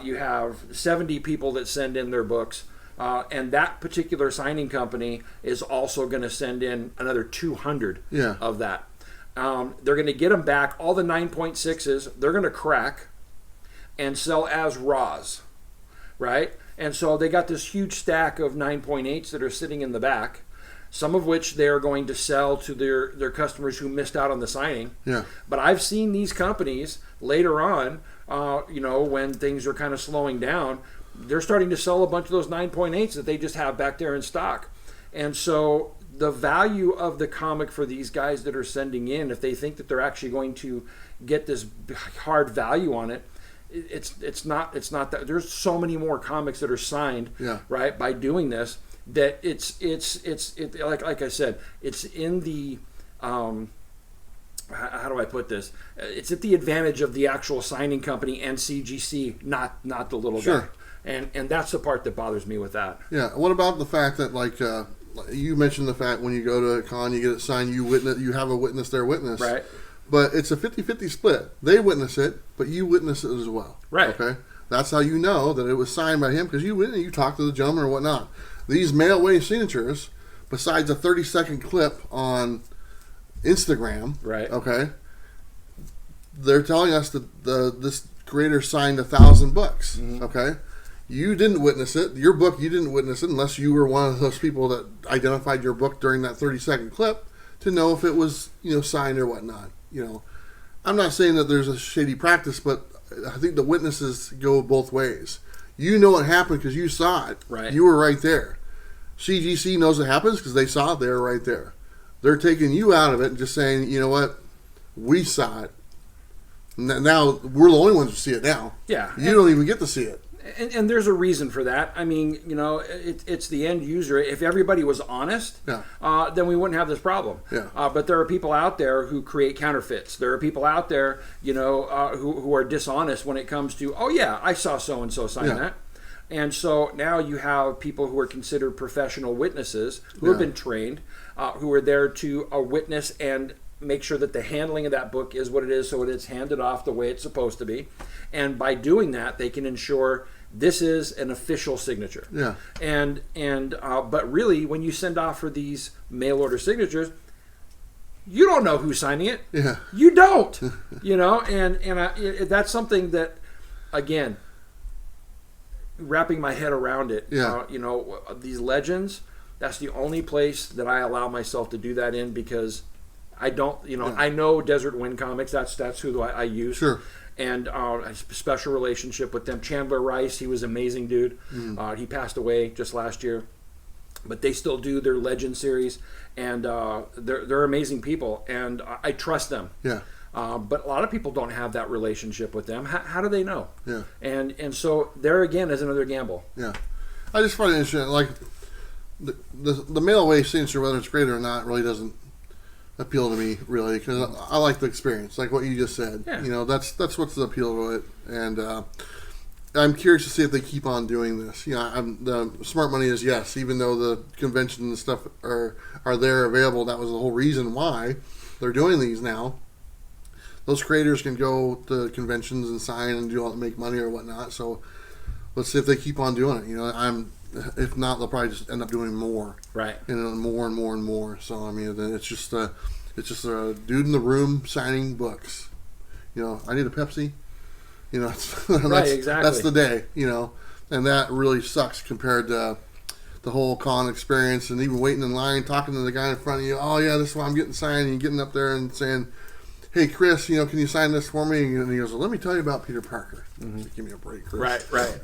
Speaker 2: you have 70 people that send in their books, and that particular signing company is also going to send in another 200 of that. They're going to get them back, all the 9.6s, they're going to crack and sell as raws, right? And so they got this huge stack of 9.8s that are sitting in the back, some of which they are going to sell to their customers who missed out on the signing. But I've seen these companies later on, when things are kind of slowing down, they're starting to sell a bunch of those 9.8s that they just have back there in stock. And so the value of the comic for these guys that are sending in, if they think that they're actually going to get this hard value on it, it's not that. There's so many more comics that are signed right by doing this, that it's like I said, it's in the how do I put this? It's at the advantage of the actual signing company and CGC, not the little guy. And that's the part that bothers me with that.
Speaker 1: What about the fact that you mentioned the fact when you go to a con, you get it signed, you have a witness there witness.
Speaker 2: Right.
Speaker 1: But it's a 50-50 split. They witness it, but you witness it as well.
Speaker 2: Right.
Speaker 1: Okay? That's how you know that it was signed by him, because you talked to the gentleman or whatnot. These Mailway signatures, besides a 30-second clip on Instagram,
Speaker 2: right?
Speaker 1: Okay, they're telling us that this creator signed 1,000 books.
Speaker 2: Mm-hmm.
Speaker 1: Okay, you didn't witness it. Your book, you didn't witness it unless you were one of those people that identified your book during that 30-second clip to know if it was signed or whatnot. I'm not saying that there's a shady practice, but I think the witnesses go both ways. You know what happened because you saw it.
Speaker 2: Right.
Speaker 1: You were right there. CGC knows it happens because they saw it. They were right there. They're taking you out of it and just saying, you know what? We saw it. Now, we're the only ones who see it now.
Speaker 2: Yeah.
Speaker 1: You don't even get to see it.
Speaker 2: And there's a reason for that. I mean, it's the end user. If everybody was honest, then we wouldn't have this problem.
Speaker 1: Yeah.
Speaker 2: But there are people out there who create counterfeits. There are people out there, who are dishonest when it comes to, oh yeah, I saw so and so sign that. And so now you have people who are considered professional witnesses who have been trained, who are there to witness and make sure that the handling of that book is what it is, so it's handed off the way it's supposed to be. And by doing that, they can ensure this is an official signature.
Speaker 1: Yeah.
Speaker 2: But really, when you send off for these mail order signatures, you don't know who's signing it.
Speaker 1: Yeah.
Speaker 2: You don't. That's something that, again, wrapping my head around it.
Speaker 1: Yeah.
Speaker 2: These legends, that's the only place that I allow myself to do that in, because I don't, I know Desert Wind Comics. That's who I use.
Speaker 1: Sure.
Speaker 2: And a special relationship with them. Chandler Rice, he was an amazing dude. He passed away just last year. But they still do their Legend series, and they're amazing people, and I trust them.
Speaker 1: Yeah.
Speaker 2: But a lot of people don't have that relationship with them. How do they know?
Speaker 1: Yeah.
Speaker 2: And so there again is another gamble.
Speaker 1: Yeah. I just find it interesting. Like the Mailway signature, whether it's great or not, really doesn't appeal to me, really, because I like the experience, like what you just said.
Speaker 2: Yeah.
Speaker 1: That's what's the appeal to it, and I'm curious to see if they keep on doing this. The smart money is yes, even though the conventions and stuff are there available. That was the whole reason why they're doing these now. Those creators can go to conventions and sign and do all make money or whatnot. So let's see if they keep on doing it. If not, they'll probably just end up doing more.
Speaker 2: Right.
Speaker 1: And more and more and more. So I mean, then it's just a dude in the room signing books. I need a Pepsi.
Speaker 2: Right, exactly.
Speaker 1: That's the day. And that really sucks compared to the whole con experience, and even waiting in line, talking to the guy in front of you. Oh yeah, this is why I'm getting signed. And you're getting up there and saying, "Hey Chris, can you sign this for me?" And he goes, "Well, let me tell you about Peter Parker." Give me a break, Chris.
Speaker 2: Right.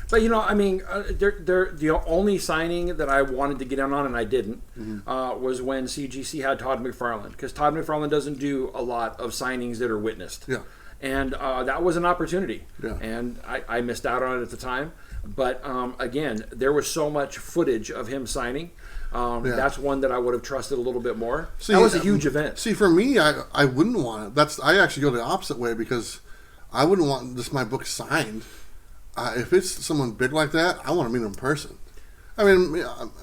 Speaker 2: But the only signing that I wanted to get in on, and I didn't, was when CGC had Todd McFarlane, because Todd McFarlane doesn't do a lot of signings that are witnessed.
Speaker 1: Yeah.
Speaker 2: And that was an opportunity.
Speaker 1: Yeah.
Speaker 2: And I missed out on it at the time. But again, there was so much footage of him signing. That's one that I would have trusted a little bit more. That was a huge event.
Speaker 1: See, for me, I wouldn't want it. I actually go the opposite way, because I wouldn't want my book signed. If it's someone big like that, I want to meet them in person. I mean,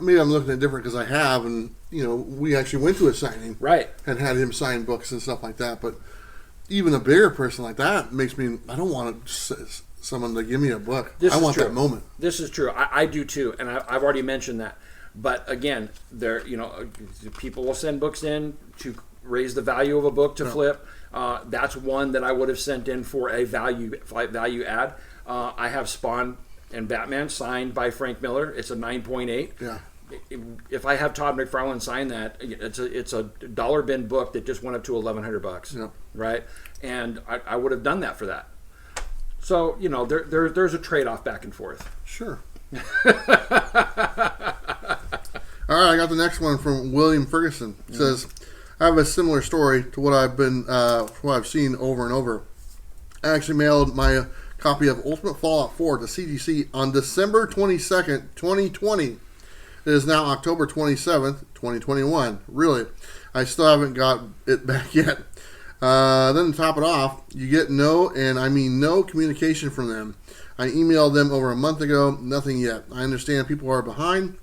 Speaker 1: maybe I'm looking at it different because I have, and we actually went to a signing,
Speaker 2: right,
Speaker 1: and had him sign books and stuff like that. But even a bigger person like that makes me. I don't want someone to give me a book. I want that moment.
Speaker 2: This is true. I do too, and I've already mentioned that. But again, people will send books in to raise the value of a book to flip. That's one that I would have sent in for a value add. I have Spawn and Batman signed by Frank Miller. It's a 9.8.
Speaker 1: Yeah.
Speaker 2: If I have Todd McFarlane sign that, it's a dollar bin book that just went up to $1,100.
Speaker 1: Yeah.
Speaker 2: Right, and I would have done that for that. So there's a trade-off back and forth.
Speaker 1: Sure. All right, I got the next one from William Ferguson. It says, "I have a similar story to what I've seen over and over. I actually mailed my copy of Ultimate Fallout 4 to CGC on December 22nd, 2020. It is now October 27th, 2021. Really, I still haven't got it back yet. Then to top it off, you get no communication from them. I emailed them over a month ago, nothing yet. I understand people are behind.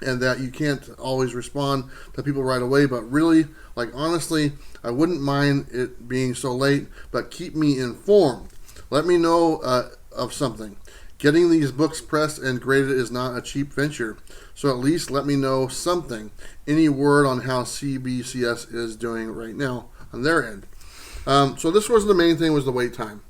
Speaker 1: and that you can't always respond to people right away. But really, like honestly, I wouldn't mind it being so late, but keep me informed. Let me know of something. Getting these books pressed and graded is not a cheap venture, so at least let me know something. Any word on how CBCS is doing right now on their end? So this was the main thing, was the wait time.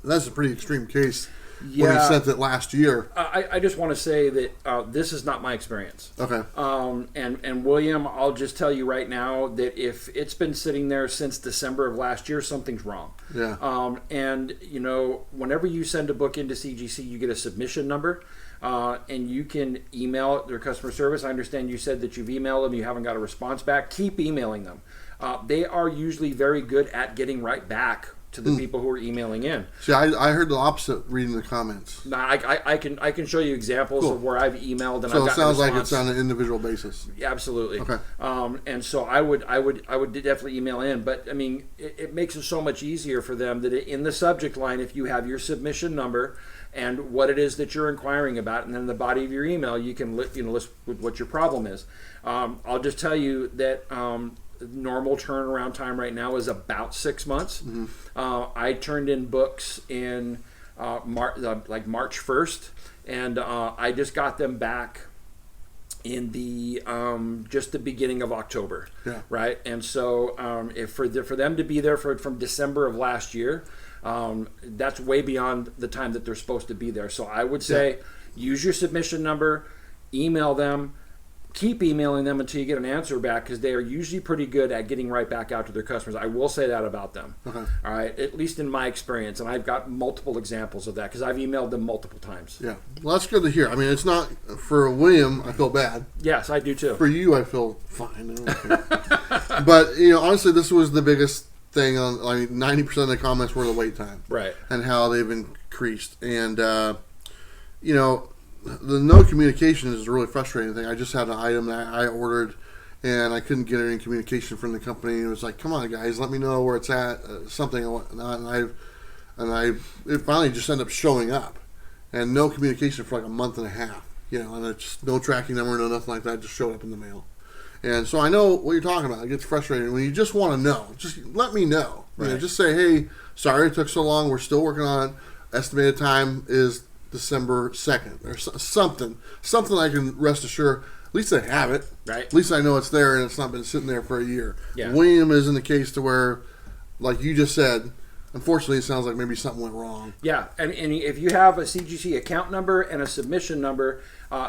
Speaker 1: That's a pretty extreme case. When he sent it last year.
Speaker 2: I just want to say that this is not my experience.
Speaker 1: Okay.
Speaker 2: And William, I'll just tell you right now that if it's been sitting there since December of last year, something's wrong.
Speaker 1: Yeah.
Speaker 2: And, you know, whenever you send a book into CGC, you get a submission number. And you can email their customer service. I understand you said that you've emailed them, you haven't got a response back. Keep emailing them. They are usually very good at getting right back to the people who are emailing in.
Speaker 1: See, I heard the opposite reading the comments.
Speaker 2: Now, I can show you examples of where I've emailed and
Speaker 1: so
Speaker 2: I've gotten
Speaker 1: it sounds
Speaker 2: a response.
Speaker 1: like it's on an individual basis.
Speaker 2: Yeah, absolutely.
Speaker 1: Okay.
Speaker 2: And so I would definitely email in, but I mean, it makes it so much easier for them that in the subject line, if you have your submission number and what it is that you're inquiring about, and then in the body of your email, you can list what your problem is. I'll just tell you that. Normal turnaround time right now is about 6 months.
Speaker 1: Mm-hmm.
Speaker 2: I turned in books in March 1st, and I just got them back in the just the beginning of October.
Speaker 1: Yeah.
Speaker 2: Right, and so if for them to be there from December of last year, that's way beyond the time that they're supposed to be there. So I would say use your submission number, email them. Keep emailing them until you get an answer back, because they are usually pretty good at getting right back out to their customers. I will say that about them.
Speaker 1: Okay.
Speaker 2: All right, at least in my experience, and I've got multiple examples of that because I've emailed them multiple times.
Speaker 1: Yeah, well, that's good to hear. I mean, it's not for William. I feel bad.
Speaker 2: Yes, I do too.
Speaker 1: For you, I feel fine. But honestly, this was the biggest thing. 90% of the comments were the wait time,
Speaker 2: right,
Speaker 1: and how they've increased, and the no communication is a really frustrating thing. I just had an item that I ordered, and I couldn't get any communication from the company. It was like, come on, guys, let me know where it's at, something and whatnot. It finally just ended up showing up, and no communication for like a month and a half. And it's just no tracking number, no nothing like that. It just showed up in the mail. And so I know what you're talking about. It gets frustrating when you just want to know. Just let me know.
Speaker 2: Right.
Speaker 1: Just say, hey, sorry it took so long. We're still working on it. Estimated time is December 2nd or something I can rest assured. At least I have it.
Speaker 2: Right.
Speaker 1: At least I know it's there and it's not been sitting there for a year.
Speaker 2: Yeah.
Speaker 1: William is in the case to where, like you just said, unfortunately it sounds like maybe something went wrong.
Speaker 2: Yeah, and if you have a CGC account number and a submission number,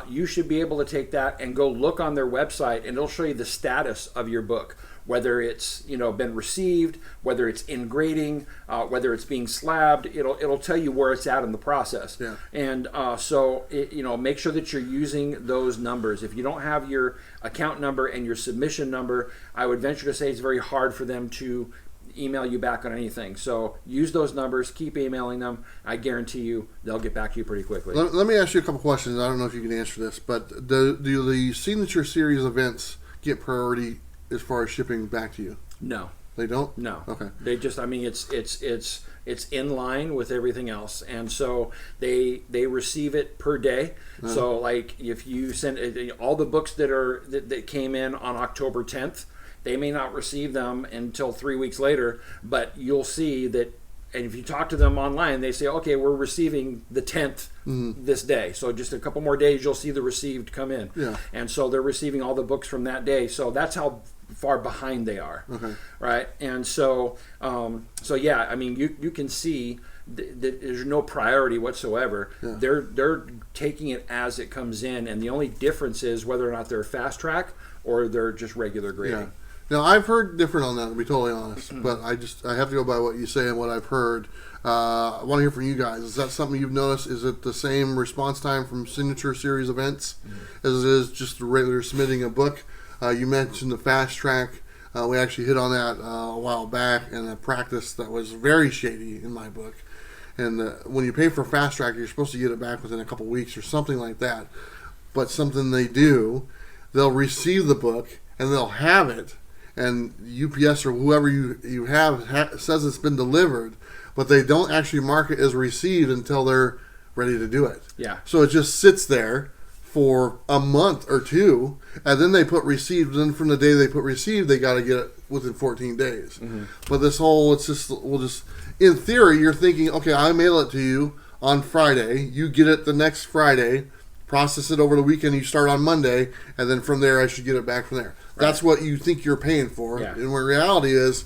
Speaker 2: you should be able to take that and go look on their website, and it'll show you the status of your book, whether it's been received, whether it's in grading, whether it's being slabbed. It'll tell you where it's at in the process.
Speaker 1: Yeah.
Speaker 2: And so make sure that you're using those numbers. If you don't have your account number and your submission number, I would venture to say it's very hard for them to email you back on anything. So use those numbers, keep emailing them. I guarantee you they'll get back to you pretty quickly.
Speaker 1: Let me ask you a couple questions. I don't know if you can answer this, but do the Signature Series events get priority as far as shipping back to you?
Speaker 2: No.
Speaker 1: They don't?
Speaker 2: No.
Speaker 1: Okay.
Speaker 2: They just, it's in line with everything else, and so they receive it per day.
Speaker 1: Uh-huh.
Speaker 2: So like if you send all the books that came in on October 10th, they may not receive them until 3 weeks later, but you'll see that. And if you talk to them online, they say, okay, we're receiving the 10th this day. So just a couple more days, you'll see the received come in.
Speaker 1: Yeah.
Speaker 2: And so they're receiving all the books from that day. So that's how far behind they are.
Speaker 1: Okay.
Speaker 2: Right. And so, yeah, I mean, you can see that there's no priority whatsoever.
Speaker 1: Yeah.
Speaker 2: They're taking it as it comes in. And the only difference is whether or not they're fast track or they're just regular grading.
Speaker 1: Yeah. Now, I've heard different on that, to be totally honest, but I have to go by what you say and what I've heard. I want to hear from you guys. Is that something you've noticed? Is it the same response time from Signature Series events as it is just regular submitting a book? You mentioned the fast track. We actually hit on that a while back in a practice that was very shady in my book. And when you pay for fast track, you're supposed to get it back within a couple weeks or something like that. But something they do, they'll receive the book and they'll have it. And UPS or whoever you have says it's been delivered, but they don't actually mark it as received until they're ready to do it.
Speaker 2: Yeah.
Speaker 1: So it just sits there for a month or two, and then they put received. And then from the day they put received, they got to get it within 14 days. Mm-hmm. But this whole, in theory, you're thinking, okay, I mail it to you on Friday. You get it the next Friday, process it over the weekend. You start on Monday, and then from there, I should get it back from there. Right. That's what you think you're paying for. Yeah. And what reality is,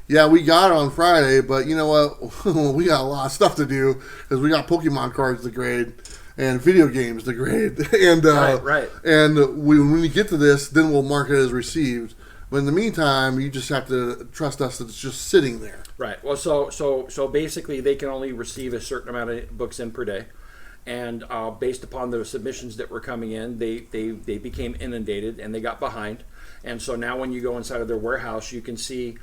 Speaker 1: yeah, we got it on Friday, but you know what? We got a lot of stuff to do because we got Pokemon cards to grade and video games to grade. And
Speaker 2: right.
Speaker 1: And when we get to this, then we'll mark it as received. But in the meantime, you just have to trust us that it's just sitting there.
Speaker 2: Right. Well, so basically, they can only receive a certain amount of books in per day, and based upon the submissions that were coming in, they became inundated and they got behind. And so now, when you go inside of their warehouse, you can see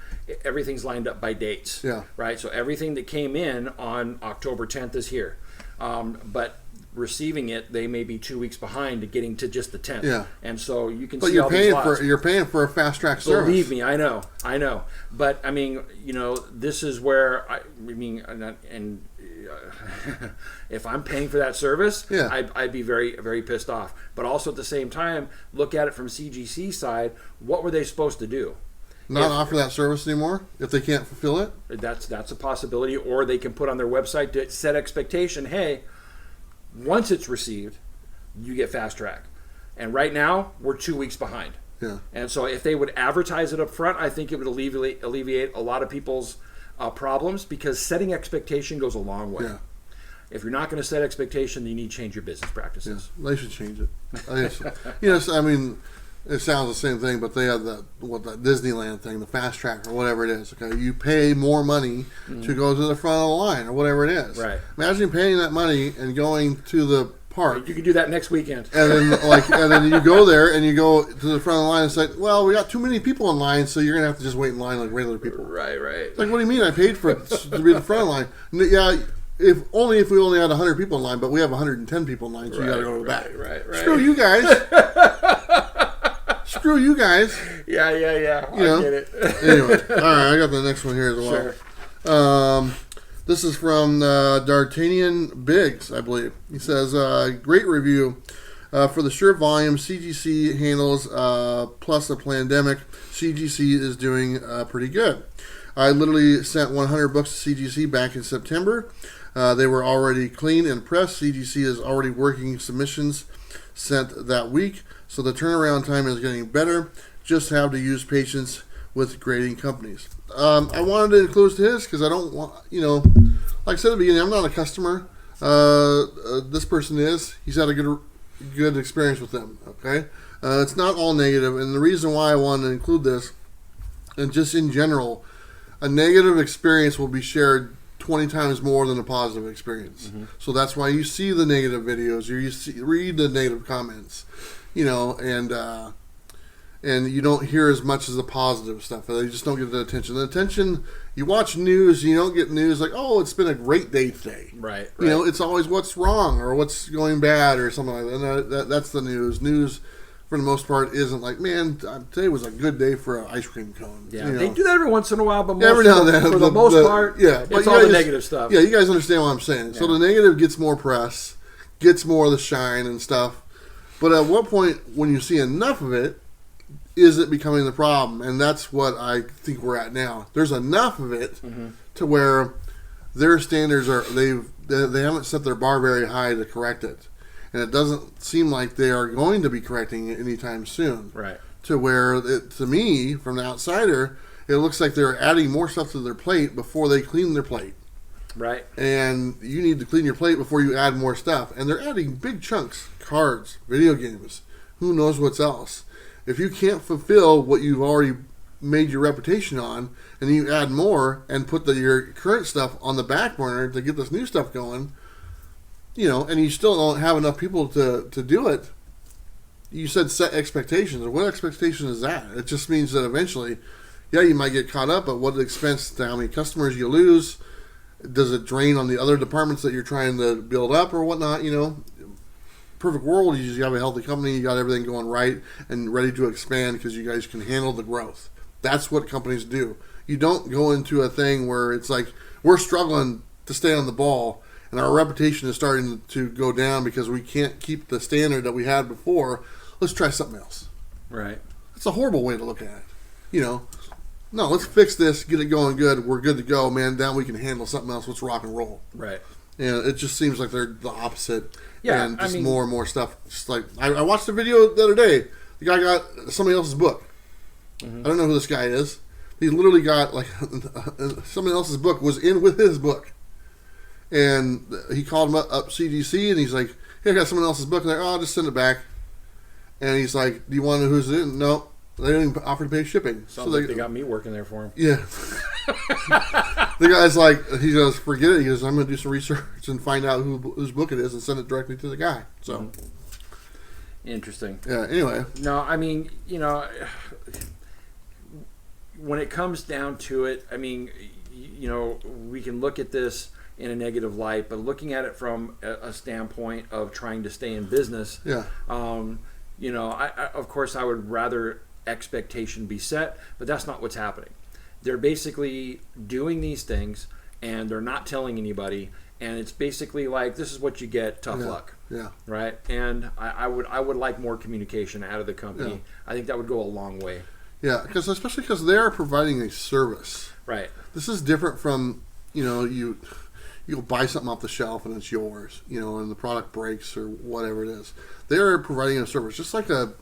Speaker 2: everything's lined up by dates.
Speaker 1: Yeah.
Speaker 2: Right. So everything that came in on October 10th is here, but receiving it, they may be 2 weeks behind to getting to just the 10th.
Speaker 1: Yeah.
Speaker 2: And so you can
Speaker 1: but
Speaker 2: see
Speaker 1: you're
Speaker 2: all
Speaker 1: paying
Speaker 2: these lots.
Speaker 1: you're paying for a fast track service.
Speaker 2: Believe me, I know. But I mean, this is where if I'm paying for that service,
Speaker 1: yeah.
Speaker 2: I'd be very, very pissed off. But also at the same time, look at it from CGC side. What were they supposed to do?
Speaker 1: Not offer that service anymore if they can't fulfill it?
Speaker 2: That's a possibility. Or they can put on their website to set expectation. Hey, once it's received, you get fast track. And right now, we're 2 weeks behind.
Speaker 1: Yeah.
Speaker 2: And so if they would advertise it up front, I think it would alleviate a lot of people's problems, because setting expectation goes a long way.
Speaker 1: Yeah.
Speaker 2: If you're not going to set expectation, then you need to change your business practices.
Speaker 1: Yeah, they should change it. Yes, I mean, it sounds the same thing, but they have that Disneyland thing, the fast track or whatever it is. Okay, you pay more money to go to the front of the line or whatever it is.
Speaker 2: Right.
Speaker 1: Imagine paying that money and going to the park.
Speaker 2: You can do that next weekend.
Speaker 1: And then you go there and you go to the front of the line and say, well, we got too many people in line, so you're gonna have to just wait in line like regular people.
Speaker 2: Right.
Speaker 1: Like, what do you mean? I paid for it to be in the front of the line. Yeah. If we only had 100 people in line, but we have 110 people in line, so you got to go to the back.
Speaker 2: Right.
Speaker 1: Screw you guys. Screw you guys.
Speaker 2: Yeah. I get it.
Speaker 1: Anyway, all right, I got the next one here as well.
Speaker 2: Sure.
Speaker 1: This is from D'Artagnan Biggs, I believe. He says, great review. For the sheer volume CGC handles, plus the pandemic, CGC is doing pretty good. I literally sent 100 books to CGC back in September. They were already clean and pressed. CGC is already working submissions sent that week, so the turnaround time is getting better. Just have to use patience with grading companies. I wanted to include his because I don't want, like I said at the beginning, I'm not a customer. This person is. He's had a good experience with them. Okay, it's not all negative, and the reason why I wanted to include this, and just in general, a negative experience will be shared 20 times more than a positive experience. Mm-hmm. So that's why you see the negative videos, or read the negative comments, and you don't hear as much as the positive stuff. They just don't get the attention. The attention, you watch news, you don't get news like, oh, it's been a great day today.
Speaker 2: Right.
Speaker 1: It's always what's wrong or what's going bad or something like that. And that's the news. News, for the most part, isn't like, man, today was a good day for an ice cream cone.
Speaker 2: Yeah, they do that every once in a while, but
Speaker 1: every now and then,
Speaker 2: for the most part, it's all the negative stuff.
Speaker 1: Yeah, you guys understand what I'm saying. Yeah. So the negative gets more press, gets more of the shine and stuff. But at what point, when you see enough of it, is it becoming the problem? And that's what I think we're at now. There's enough of it to where their standards they haven't set their bar very high to correct it. And it doesn't seem like they are going to be correcting it anytime soon.
Speaker 2: Right.
Speaker 1: To where, to me, from the outsider, it looks like they're adding more stuff to their plate before they clean their plate.
Speaker 2: Right.
Speaker 1: And you need to clean your plate before you add more stuff. And they're adding big chunks. Cards, video games, who knows what's else. If you can't fulfill what you've already made your reputation on, and you add more and put your current stuff on the back burner to get this new stuff going, and you still don't have enough people to do it, you said set expectations. What expectation is that? It just means that eventually, you might get caught up, but what expense to how many customers you lose? Does it drain on the other departments that you're trying to build up or whatnot? Perfect world, you just have a healthy company, you got everything going right and ready to expand because you guys can handle the growth. That's what companies do. You don't go into a thing where it's like, we're struggling to stay on the ball, and our reputation is starting to go down because we can't keep the standard that we had before. Let's try something else.
Speaker 2: Right.
Speaker 1: It's a horrible way to look at it. You know, no, let's fix this, get it going good. We're good to go, man. Now we can handle something else. Let's rock and roll.
Speaker 2: Right.
Speaker 1: And it just seems like they're the opposite.
Speaker 2: Yeah,
Speaker 1: and just more and more stuff. Just like I watched a video the other day. The guy got somebody else's book. I don't know who this guy is. He literally got like somebody else's book was in with his book, and he called him up CGC, and he's like, "Hey, I got someone else's book." And they're like, "Oh, I'll just send it back." And he's like, "Do you want to know who's it?" No, they didn't even offer to pay shipping.
Speaker 2: Sounds like they got me working there for him.
Speaker 1: Yeah. The guy's like, he goes, "Forget it." He goes, "I'm going to do some research and find out whose book it is and send it directly to the guy." So
Speaker 2: interesting.
Speaker 1: Yeah. Anyway.
Speaker 2: No, I mean, you know, when it comes down to it, I mean, you know, we can look at this in a negative light, but looking at it from a standpoint of trying to stay in business,
Speaker 1: yeah.
Speaker 2: You know, I of course I would rather expectation be set, but that's not what's happening. They're basically doing these things and they're not telling anybody, and it's basically like, this is what you get, tough luck.
Speaker 1: Yeah.
Speaker 2: Right? And I would like more communication out of the company.
Speaker 1: Yeah.
Speaker 2: I think that would go a long way.
Speaker 1: Yeah, especially because they are providing a service.
Speaker 2: Right.
Speaker 1: This is different from, you know, you'll buy something off the shelf and it's yours, you know, and the product breaks or whatever it is. They are providing a service, just like a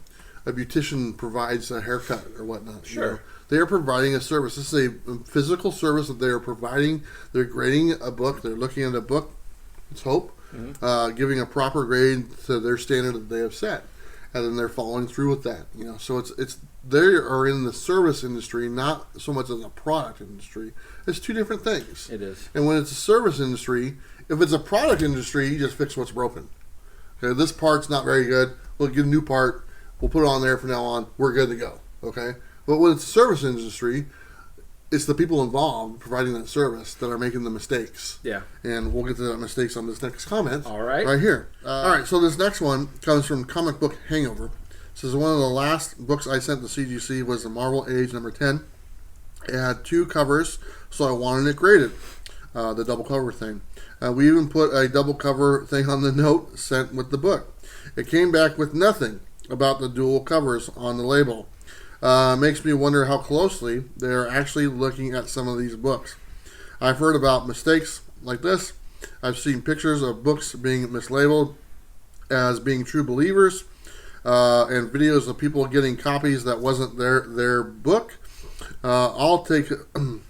Speaker 1: beautician provides a haircut or whatnot.
Speaker 2: Sure.
Speaker 1: You know? They are providing a service. This is a physical service that they are providing. They're grading a book. They're looking at a book, let's hope, giving a proper grade to their standard that they have set. And then they're following through with that. You know, so it's they are in the service industry, not so much as a product industry. It's two different things.
Speaker 2: It is.
Speaker 1: And when it's a service industry, if it's a product industry, you just fix what's broken. Okay, this part's not very good. We'll get a new part. We'll put it on there from now on. We're good to go. Okay? But when it's a service industry, it's the people involved providing that service that are making the mistakes.
Speaker 2: Yeah.
Speaker 1: And we'll get to the mistakes on this next comment.
Speaker 2: All right.
Speaker 1: Right here. All right, so this next one comes from Comic Book Hangover. It says, one of the last books I sent to CGC was the Marvel Age number 10. It had 2 covers, so I wanted it graded. The double cover thing. We even put a double cover thing on the note sent with the book. It came back with nothing about the dual covers on the label. Makes me wonder how closely they're actually looking at some of these books. I've heard about mistakes like this. I've seen pictures of books being mislabeled as being true believers, and videos of people getting copies that wasn't their book. All taken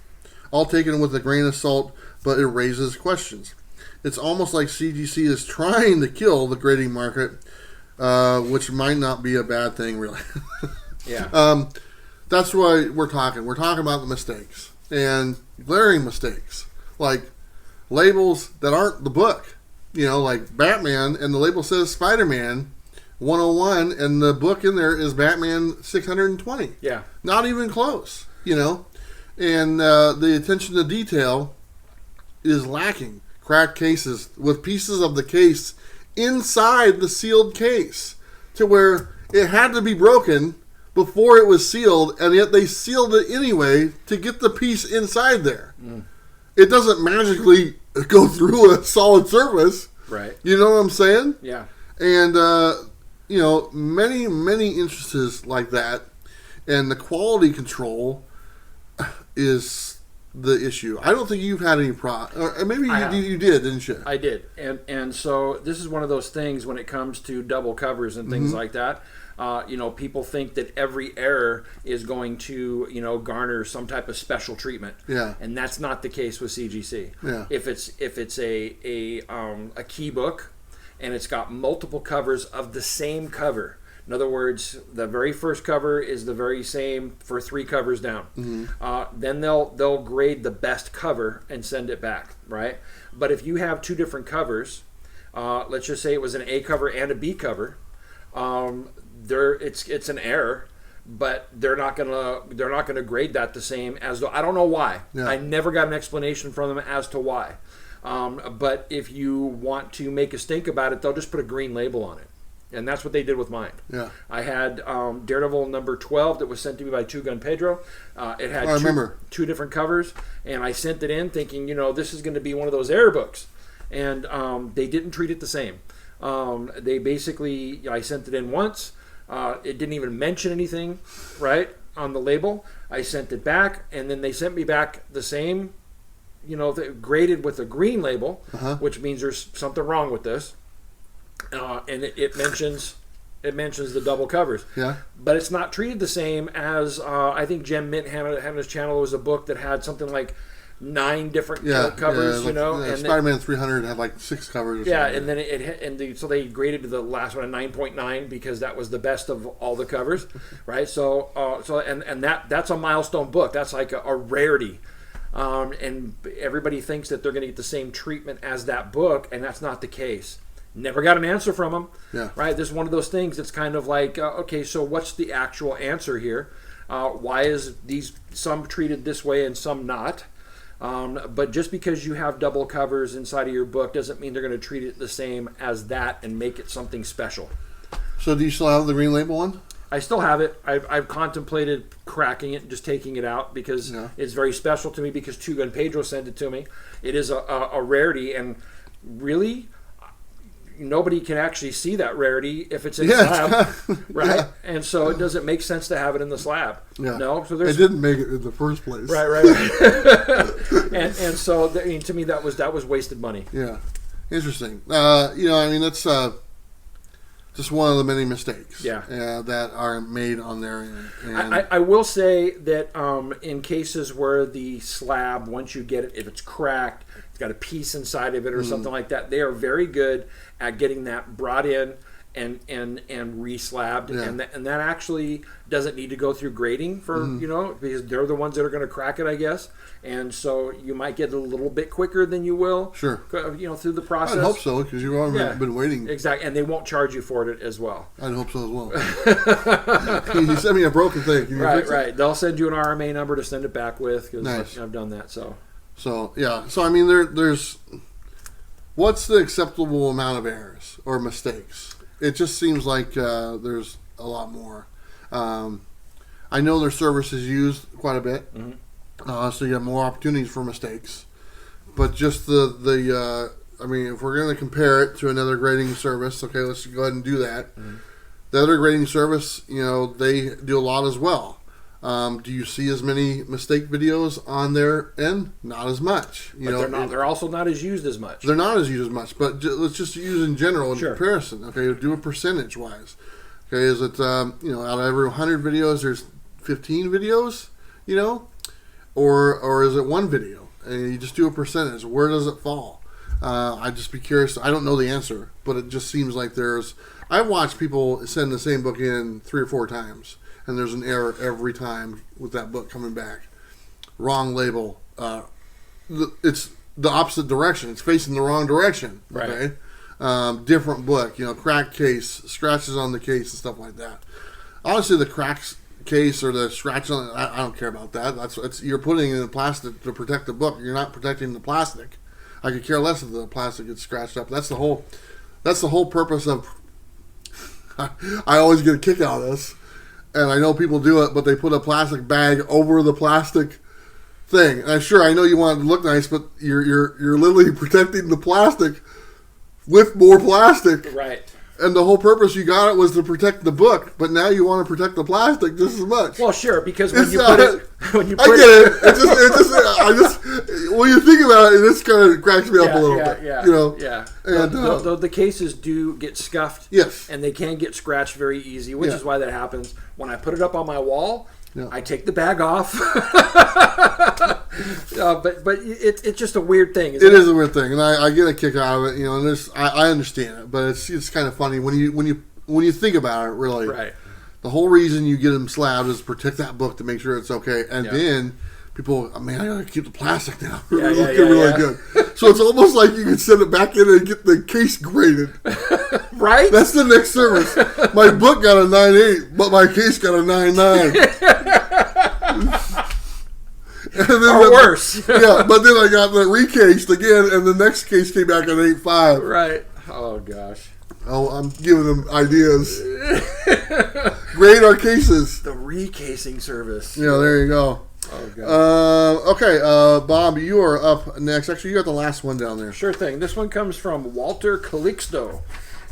Speaker 1: with a grain of salt, but it raises questions. It's almost like CGC is trying to kill the grading market, which might not be a bad thing, really.
Speaker 2: Yeah.
Speaker 1: That's why we're talking. We're talking about the mistakes and glaring mistakes, like labels that aren't the book. You know, like Batman, and the label says Spider-Man 101, and the book in there is Batman 620.
Speaker 2: Yeah.
Speaker 1: Not even close. You know, and the attention to detail is lacking. Cracked cases with pieces of the case inside the sealed case, to where it had to be broken before it was sealed, and yet they sealed it anyway to get the piece inside there. It doesn't magically go through a solid surface.
Speaker 2: Right.
Speaker 1: You know what I'm saying?
Speaker 2: Yeah.
Speaker 1: And, you know, many instances like that, and the quality control is the issue. I don't think you've had any or maybe you did, didn't you?
Speaker 2: I did. And so this is one of those things when it comes to double covers and things like that. You know, people think that every error is going to, you know, garner some type of special treatment.
Speaker 1: Yeah.
Speaker 2: And that's not the case with CGC.
Speaker 1: Yeah.
Speaker 2: If it's a key book and it's got multiple covers of the same cover. In other words, the very first cover is the very same for 3 covers down. Then they'll grade the best cover and send it back, right? But if you have 2 different covers, let's just say it was an A cover and a B cover, it's an error, but they're not gonna grade that the same as though. I don't know why.
Speaker 1: Yeah.
Speaker 2: I never got an explanation from them as to why. But if you want to make a stink about it, they'll just put a green label on it. And that's what they did with mine.
Speaker 1: Yeah.
Speaker 2: I had Daredevil number 12 that was sent to me by Two Gun Pedro. It had two different covers, and I sent it in thinking, you know, this is going to be one of those error books. and they didn't treat it the same. They basically, I sent it in once. It didn't even mention anything, right, on the label. I sent it back, and then they sent me back the same, graded with a green label, which means there's something wrong with this. And it mentions the double covers.
Speaker 1: Yeah.
Speaker 2: But it's not treated the same as, I think Jem Mint had on his channel was a book that had something like 9 different covers, and
Speaker 1: Spider-Man 300 had like 6 covers. Or
Speaker 2: and then so they graded the last one a 9.9 because that was the best of all the covers, right? So that's a milestone book. That's like a rarity, and everybody thinks that they're going to get the same treatment as that book, and that's not the case. Never got an answer from them.
Speaker 1: Yeah.
Speaker 2: Right. This is one of those things that's kind of like, okay, so what's the actual answer here? Why is some treated this way and some not? But just because you have double covers inside of your book doesn't mean they're going to treat it the same as that and make it something special.
Speaker 1: So do you still have the green label one?
Speaker 2: I still have it. I've contemplated cracking it and just taking it out because it's very special to me because Two Gun Pedro sent it to me. It is a rarity, and really nobody can actually see that rarity if it's in the slab, right? Yeah. And so it doesn't make sense to have it in the slab.
Speaker 1: Yeah.
Speaker 2: No, so
Speaker 1: it didn't make it in the first place.
Speaker 2: Right. and so to me that was wasted money.
Speaker 1: Yeah, interesting. That's just one of the many mistakes. That are made on their end. And
Speaker 2: I will say that in cases where the slab, once you get it, if it's cracked, it's got a piece inside of it or something like that, they are very good at getting that brought in and re-slabbed, and that actually doesn't need to go through grading for because they're the ones that are going to crack it, I guess, and so you might get it a little bit quicker than you will, through the process.
Speaker 1: I'd hope so because you've already been waiting.
Speaker 2: Exactly, and they won't charge you for it as well.
Speaker 1: I'd hope so as well. You send me a broken thing. Can you fix it?
Speaker 2: Right. They'll send you an RMA number to send it back with because
Speaker 1: nice.
Speaker 2: I've done that. So
Speaker 1: I mean, there's what's the acceptable amount of errors or mistakes? It just seems like there's a lot more. I know their service is used quite a bit, so you have more opportunities for mistakes. But just if we're going to compare it to another grading service, okay, let's go ahead and do that. The other grading service, they do a lot as well. Do you see as many mistake videos on their end? Not as much.
Speaker 2: They're also not as used as much.
Speaker 1: They're not as used as much, but let's just use in general in comparison. Okay, do it percentage wise. Okay, is it out of every 100 videos there's 15 videos, or is it one video and you just do a percentage? Where does it fall? I'd just be curious. I don't know the answer, but it just seems like I've watched people send the same book in 3 or 4 times. And there's an error every time with that book coming back. Wrong label. It's the opposite direction. It's facing the wrong direction. Okay?
Speaker 2: Right.
Speaker 1: Different book. Cracked case, scratches on the case, and stuff like that. Honestly, the cracked case or the scratch on it, I don't care about that. That's you're putting it in the plastic to protect the book. You're not protecting the plastic. I could care less if the plastic gets scratched up. That's the whole purpose of. I always get a kick out of this. And I know people do it, but they put a plastic bag over the plastic thing. And I know you want it to look nice, but you're literally protecting the plastic with more plastic.
Speaker 2: Right.
Speaker 1: And the whole purpose you got it was to protect the book, but now you want to protect the plastic just as much.
Speaker 2: Well, sure, because
Speaker 1: I get it. When you think about it, this kind of cracks me up a little bit.
Speaker 2: Yeah.
Speaker 1: And
Speaker 2: the cases do get scuffed.
Speaker 1: Yes.
Speaker 2: And they can get scratched very easy, which is why that happens. When I put it up on my wall, I take the bag off. But it's just a weird thing.
Speaker 1: It is a weird thing, and I get a kick out of it. And I understand it, but it's kind of funny when you think about it. Really,
Speaker 2: right?
Speaker 1: The whole reason you get them slabbed is to protect that book to make sure it's okay, and then people, I gotta keep the plastic now. Really good. So it's almost like you can send it back in and get the case graded.
Speaker 2: Right?
Speaker 1: That's the next service. My book got a 9.8, but my case got a 9.9.
Speaker 2: Or worse.
Speaker 1: But then I got the recased again, and the next case came back at 8.5.
Speaker 2: Right. Oh, gosh.
Speaker 1: Oh, I'm giving them ideas. Grade our cases.
Speaker 2: The recasing service.
Speaker 1: Yeah, there you go.
Speaker 2: Oh, God.
Speaker 1: Okay, Bob, you are up next. Actually, you got the last one down there.
Speaker 2: Sure thing. This one comes from Walter Calixto.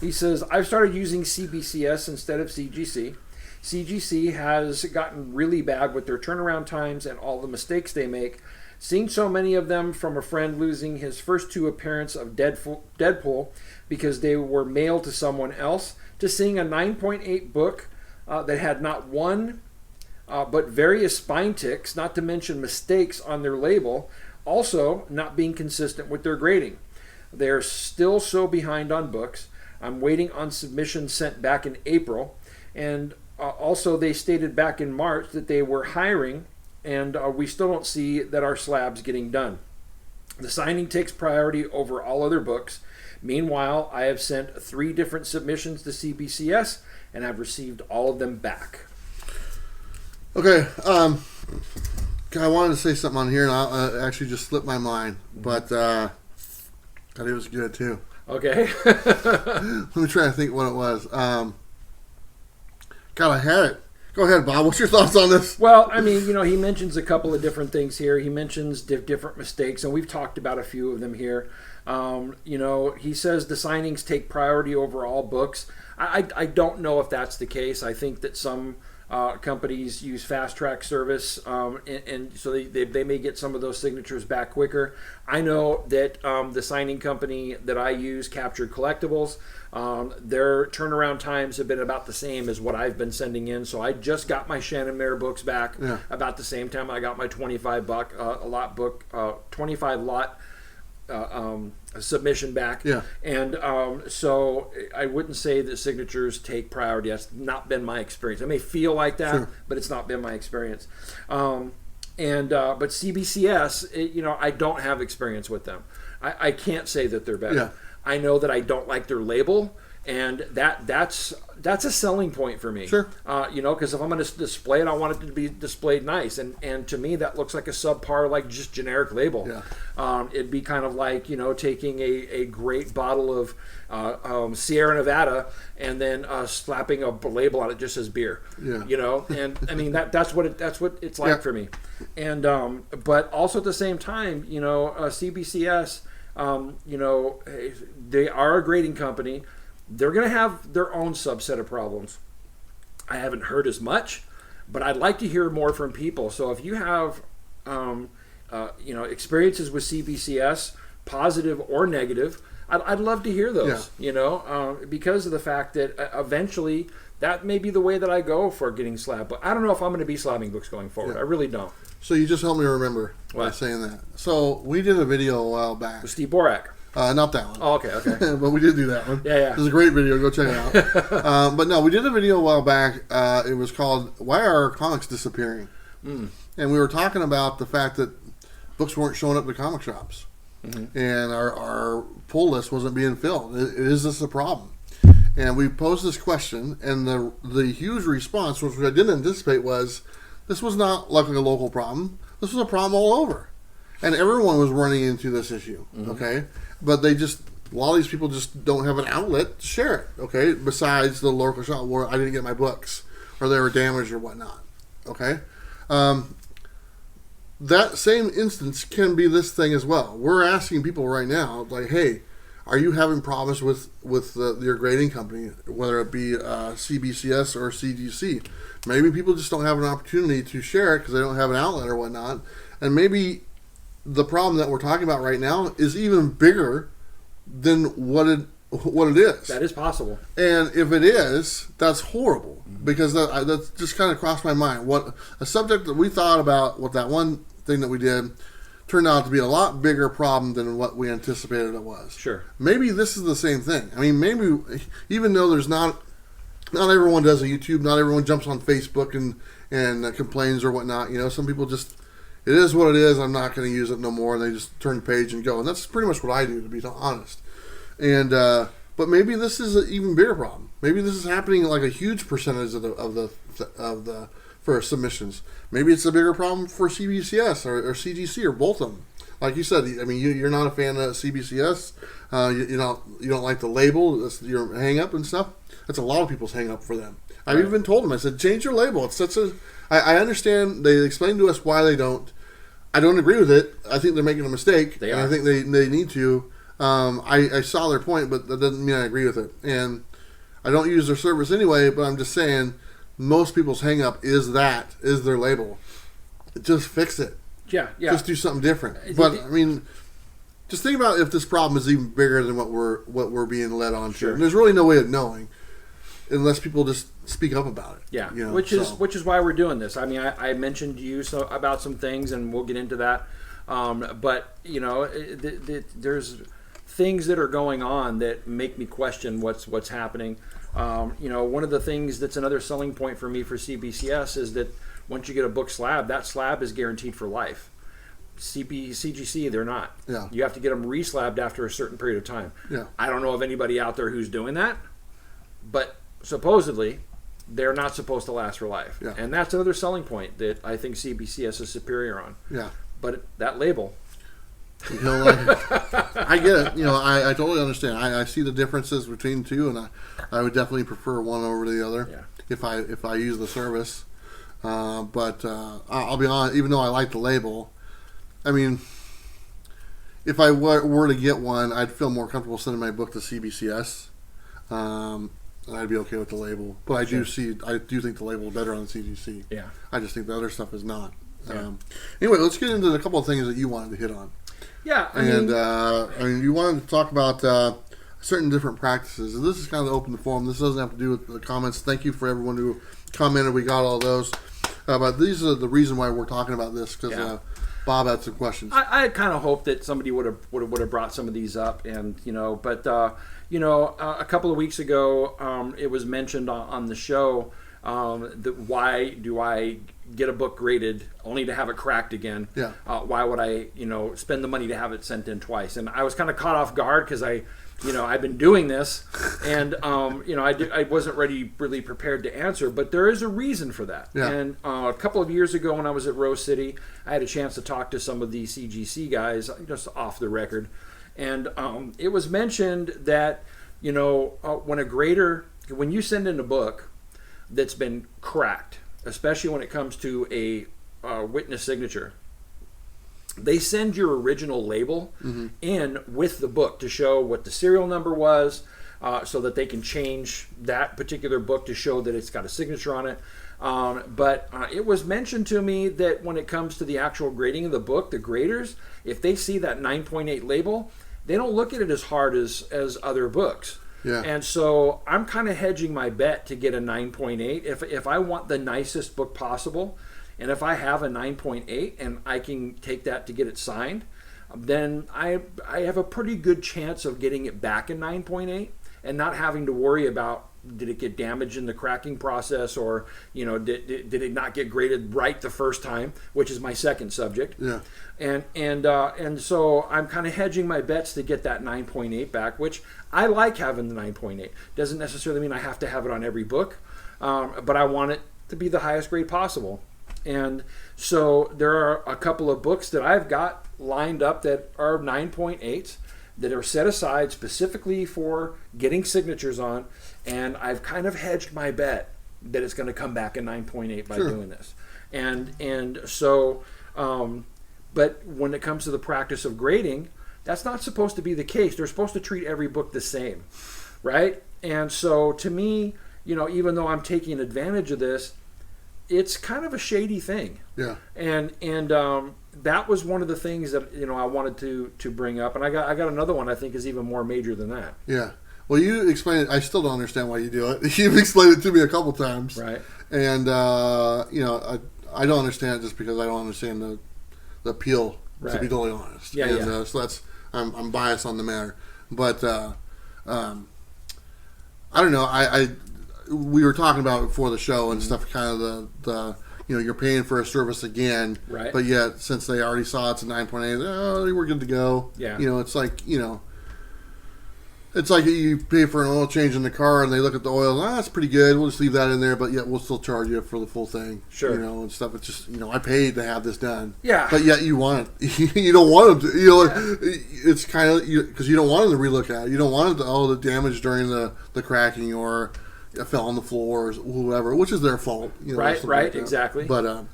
Speaker 2: He says, I've started using CBCS instead of CGC. CGC has gotten really bad with their turnaround times and all the mistakes they make. Seen so many of them, from a friend losing his first 2 appearances of Deadpool because they were mailed to someone else, to seeing a 9.8 book that had not one but various spine ticks, not to mention mistakes on their label, also not being consistent with their grading. They're still so behind on books. I'm waiting on submissions sent back in April, and also they stated back in March that they were hiring, and we still don't see that our slab's getting done. The signing takes priority over all other books. Meanwhile, I have sent 3 different submissions to CBCS and have received all of them back.
Speaker 1: Okay, I wanted to say something on here, and I actually just slipped my mind, but God, it was good too.
Speaker 2: Okay.
Speaker 1: Let me try to think what it was. God, I had it. Go ahead, Bob. What's your thoughts on this?
Speaker 2: Well, I mean, he mentions a couple of different things here. He mentions different mistakes, and we've talked about a few of them here. He says the signings take priority over all books. I don't know if that's the case. I think that some companies use fast track service, and so they may get some of those signatures back quicker. I know that the signing company that I use, Captured Collectibles, their turnaround times have been about the same as what I've been sending in. So I just got my Shannon Mayer books back about the same time I got my 25 lot submission back.
Speaker 1: Yeah.
Speaker 2: And so I wouldn't say that signatures take priority. That's not been my experience. It may feel like that,
Speaker 1: sure,
Speaker 2: but it's not been my experience. But CBCS, I don't have experience with them. I can't say that they're better.
Speaker 1: Yeah.
Speaker 2: I know that I don't like their label, and that's a selling point for me.
Speaker 1: Sure.
Speaker 2: Because if I'm going to display it, I want it to be displayed nice, and to me that looks like a subpar, like just generic label.
Speaker 1: Yeah.
Speaker 2: It'd be kind of like taking a great bottle of Sierra Nevada and then slapping a label on it just as beer.
Speaker 1: Yeah.
Speaker 2: And I mean that's what it's like for me. And but also at the same time, CBCS, they are a grading company. They're going to have their own subset of problems. I haven't heard as much, but I'd like to hear more from people. So if you have, experiences with CBCS, positive or negative, I'd love to hear those. Because of the fact that eventually that may be the way that I go for getting slabbed. But I don't know if I'm going to be slabbing books going forward. I really don't.
Speaker 1: So you just helped me remember by saying that. So we did a video a while back
Speaker 2: with Steve Borak.
Speaker 1: Not that one.
Speaker 2: Oh, okay.
Speaker 1: But we did do that one.
Speaker 2: Yeah.
Speaker 1: It was a great video. Go check it out. But no, we did a video a while back. It was called "Why Are Our Comics Disappearing?" And we were talking about the fact that books weren't showing up at comic shops, and our pull list wasn't being filled. Is this a problem? And we posed this question, and the huge response, which I didn't anticipate, was this was not like a local problem. This was a problem all over, and everyone was running into this issue. Okay. But a lot of these people just don't have an outlet to share it, okay? Besides the local shop where I didn't get my books, or they were damaged or whatnot, okay? That same instance can be this thing as well. We're asking people right now, like, hey, are you having problems with your grading company, whether it be CBCS or CGC? Maybe people just don't have an opportunity to share it because they don't have an outlet or whatnot, and maybe the problem that we're talking about right now is even bigger than what it is.
Speaker 2: That is possible.
Speaker 1: And if it is, that's horrible, because that just kind of crossed my mind. What a subject that we thought about with that one thing that we did turned out to be a lot bigger problem than what we anticipated it was.
Speaker 2: Sure.
Speaker 1: Maybe this is the same thing. I mean, maybe even though there's not everyone does a YouTube, not everyone jumps on Facebook and complains or whatnot. Some people just, it is what it is. I'm not going to use it no more. And they just turn the page and go. And that's pretty much what I do, to be honest. And but maybe this is an even bigger problem. Maybe this is happening like a huge percentage of the for submissions. Maybe it's a bigger problem for CBCS or CGC or both of them. Like you said, I mean, you're not a fan of CBCS. You don't like the label. That's your hang up and stuff. That's a lot of people's hang up for them. I've even told them, I said, change your label. It's such a... I understand, they explained to us why they don't. I don't agree with it. I think they're making a mistake.
Speaker 2: They are.
Speaker 1: And I think they need to. I saw their point, but that doesn't mean I agree with it. And I don't use their service anyway, but I'm just saying most people's hang-up is their label. Just fix it.
Speaker 2: Yeah.
Speaker 1: Just do something different. But, I mean, just think about if this problem is even bigger than what we're being led on to.
Speaker 2: Sure.
Speaker 1: And there's really no way of knowing unless people just speak up about it.
Speaker 2: Yeah,
Speaker 1: you know,
Speaker 2: which is why we're doing this. I mean, I mentioned to you about some things, and we'll get into that. But you know, there's things that are going on that make me question what's happening. You know, one of the things that's another selling point for me for CBCS is that once you get a book slab, that slab is guaranteed for life. CGC, they're not.
Speaker 1: Yeah.
Speaker 2: You have to get them reslabbed after a certain period of time.
Speaker 1: Yeah.
Speaker 2: I don't know of anybody out there who's doing that, but supposedly they're not supposed to last for life.
Speaker 1: Yeah.
Speaker 2: And that's another selling point that I think CBCS is superior on.
Speaker 1: Yeah.
Speaker 2: But that label.
Speaker 1: You know, like, I get it. You know, I totally understand. I see the differences between the two, and I would definitely prefer one over the other if I use the service. But I'll be honest, even though I like the label, I mean, if I were to get one, I'd feel more comfortable sending my book to CBCS. And I'd be okay with the label. But I do think the label is better on the CGC. Yeah. I just think the other stuff is not. Yeah. Anyway, let's get into a couple of things that you wanted to hit on.
Speaker 2: Yeah.
Speaker 1: I mean, you wanted to talk about certain different practices. And this is kind of open the forum. This doesn't have to do with the comments. Thank you for everyone who commented. We got all those. But these are the reason why we're talking about this, because Bob had some questions.
Speaker 2: I kind of hoped that somebody would have brought some of these up, and but a couple of weeks ago, it was mentioned on the show that why do I get a book graded only to have it cracked again?
Speaker 1: Yeah.
Speaker 2: Why would I spend the money to have it sent in twice? And I was kind of caught off guard because I've been doing this, and I wasn't really prepared to answer, but there is a reason for that.
Speaker 1: Yeah.
Speaker 2: And a couple of years ago when I was at Rose City, I had a chance to talk to some of the CGC guys, just off the record, and it was mentioned that when you send in a book that's been cracked, especially when it comes to a witness signature, they send your original label in with the book to show what the serial number was, so that they can change that particular book to show that it's got a signature on it. But it was mentioned to me that when it comes to the actual grading of the book, the graders, if they see that 9.8 label, they don't look at it as hard as other books.
Speaker 1: Yeah.
Speaker 2: And so I'm kind of hedging my bet to get a 9.8. If I want the nicest book possible, and if I have a 9.8 and I can take that to get it signed, then I have a pretty good chance of getting it back in 9.8 and not having to worry about, did it get damaged in the cracking process, or did it not get graded right the first time, which is my second subject.
Speaker 1: Yeah.
Speaker 2: And so I'm kind of hedging my bets to get that 9.8 back, which I like having the 9.8. Doesn't necessarily mean I have to have it on every book, but I want it to be the highest grade possible. And so there are a couple of books that I've got lined up that are 9.8s that are set aside specifically for getting signatures on, and I've kind of hedged my bet that it's going to come back in 9.8 by doing this. And so, but when it comes to the practice of grading, that's not supposed to be the case. They're supposed to treat every book the same, right? And so to me, even though I'm taking advantage of this, it's kind of a shady thing.
Speaker 1: Yeah.
Speaker 2: And that was one of the things that I wanted to bring up, and I got another one I think is even more major than that.
Speaker 1: Yeah. Well, you explained it. I still don't understand why you do it. You've explained it to me a couple times.
Speaker 2: Right.
Speaker 1: And I don't understand it just because I don't understand the appeal.
Speaker 2: Right.
Speaker 1: To be totally honest.
Speaker 2: Yeah.
Speaker 1: And, so that's I'm biased on the matter, but I don't know. We were talking about it before the show and stuff. Kind of the you're paying for a service again,
Speaker 2: right?
Speaker 1: But yet since they already saw it's a 9.8, we're good to go.
Speaker 2: Yeah.
Speaker 1: It's like it's like you pay for an oil change in the car and they look at the oil. That's pretty good. We'll just leave that in there, but yet we'll still charge you for the full thing.
Speaker 2: Sure.
Speaker 1: And stuff. It's just I paid to have this done.
Speaker 2: Yeah.
Speaker 1: But yet you want it. You don't want them to. It's kind of because you don't want them to relook at it. You don't want it to the damage during the cracking or fell on the floor or whoever, which is their fault. You know,
Speaker 2: right,
Speaker 1: like
Speaker 2: exactly.
Speaker 1: But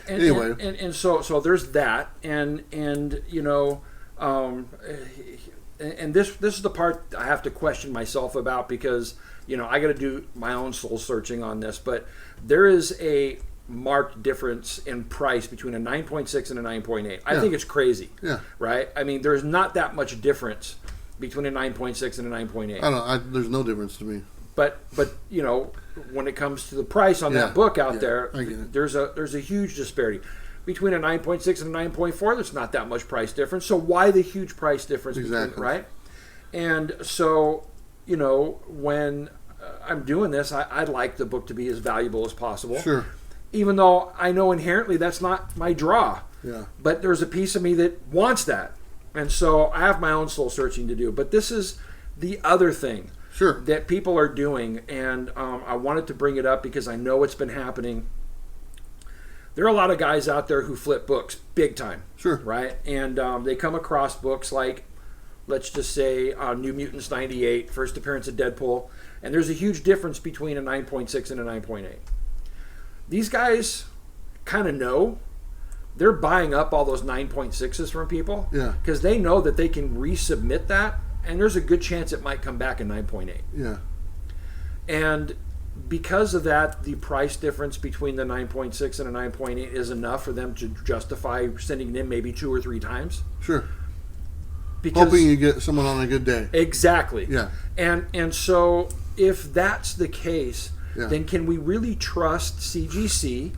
Speaker 1: anyway,
Speaker 2: and so there's that, and you know, and this is the part I have to question myself about, because you know I got to do my own soul searching on this, but there is a marked difference in price between a 9.6 and a 9.8. I think it's crazy. Yeah. Right? I mean, there's not that much difference between a 9.6 and a 9.8.
Speaker 1: I don't know. There's no difference to me.
Speaker 2: But you know, when it comes to the price on that book out there, there's a huge disparity. Between a 9.6 and a 9.4, there's not that much price difference. So why the huge price difference? Between, right? And so, you know, when I'm doing this, I'd like the book to be as valuable as possible.
Speaker 1: Sure.
Speaker 2: Even though I know inherently that's not my draw.
Speaker 1: Yeah.
Speaker 2: But there's a piece of me that wants that. And so I have my own soul searching to do. But this is the other thing that people are doing. And I wanted to bring it up because I know it's been happening. There are a lot of guys out there who flip books big time. Sure. Right? And they come across books like, let's just say, New Mutants 98, first appearance of Deadpool. And there's a huge difference between a 9.6 and a 9.8. These guys kind of know they're buying up all those 9.6s from people because they know that they can resubmit that, and there's a good chance it might come back in 9.8. Yeah. And because of that, the price difference between the 9.6 and a 9.8 is enough for them to justify sending it in maybe 2 or 3 times. Sure.
Speaker 1: Because, hoping you get someone on a good day.
Speaker 2: Exactly. Yeah. And so if that's the case, then can we really trust CGC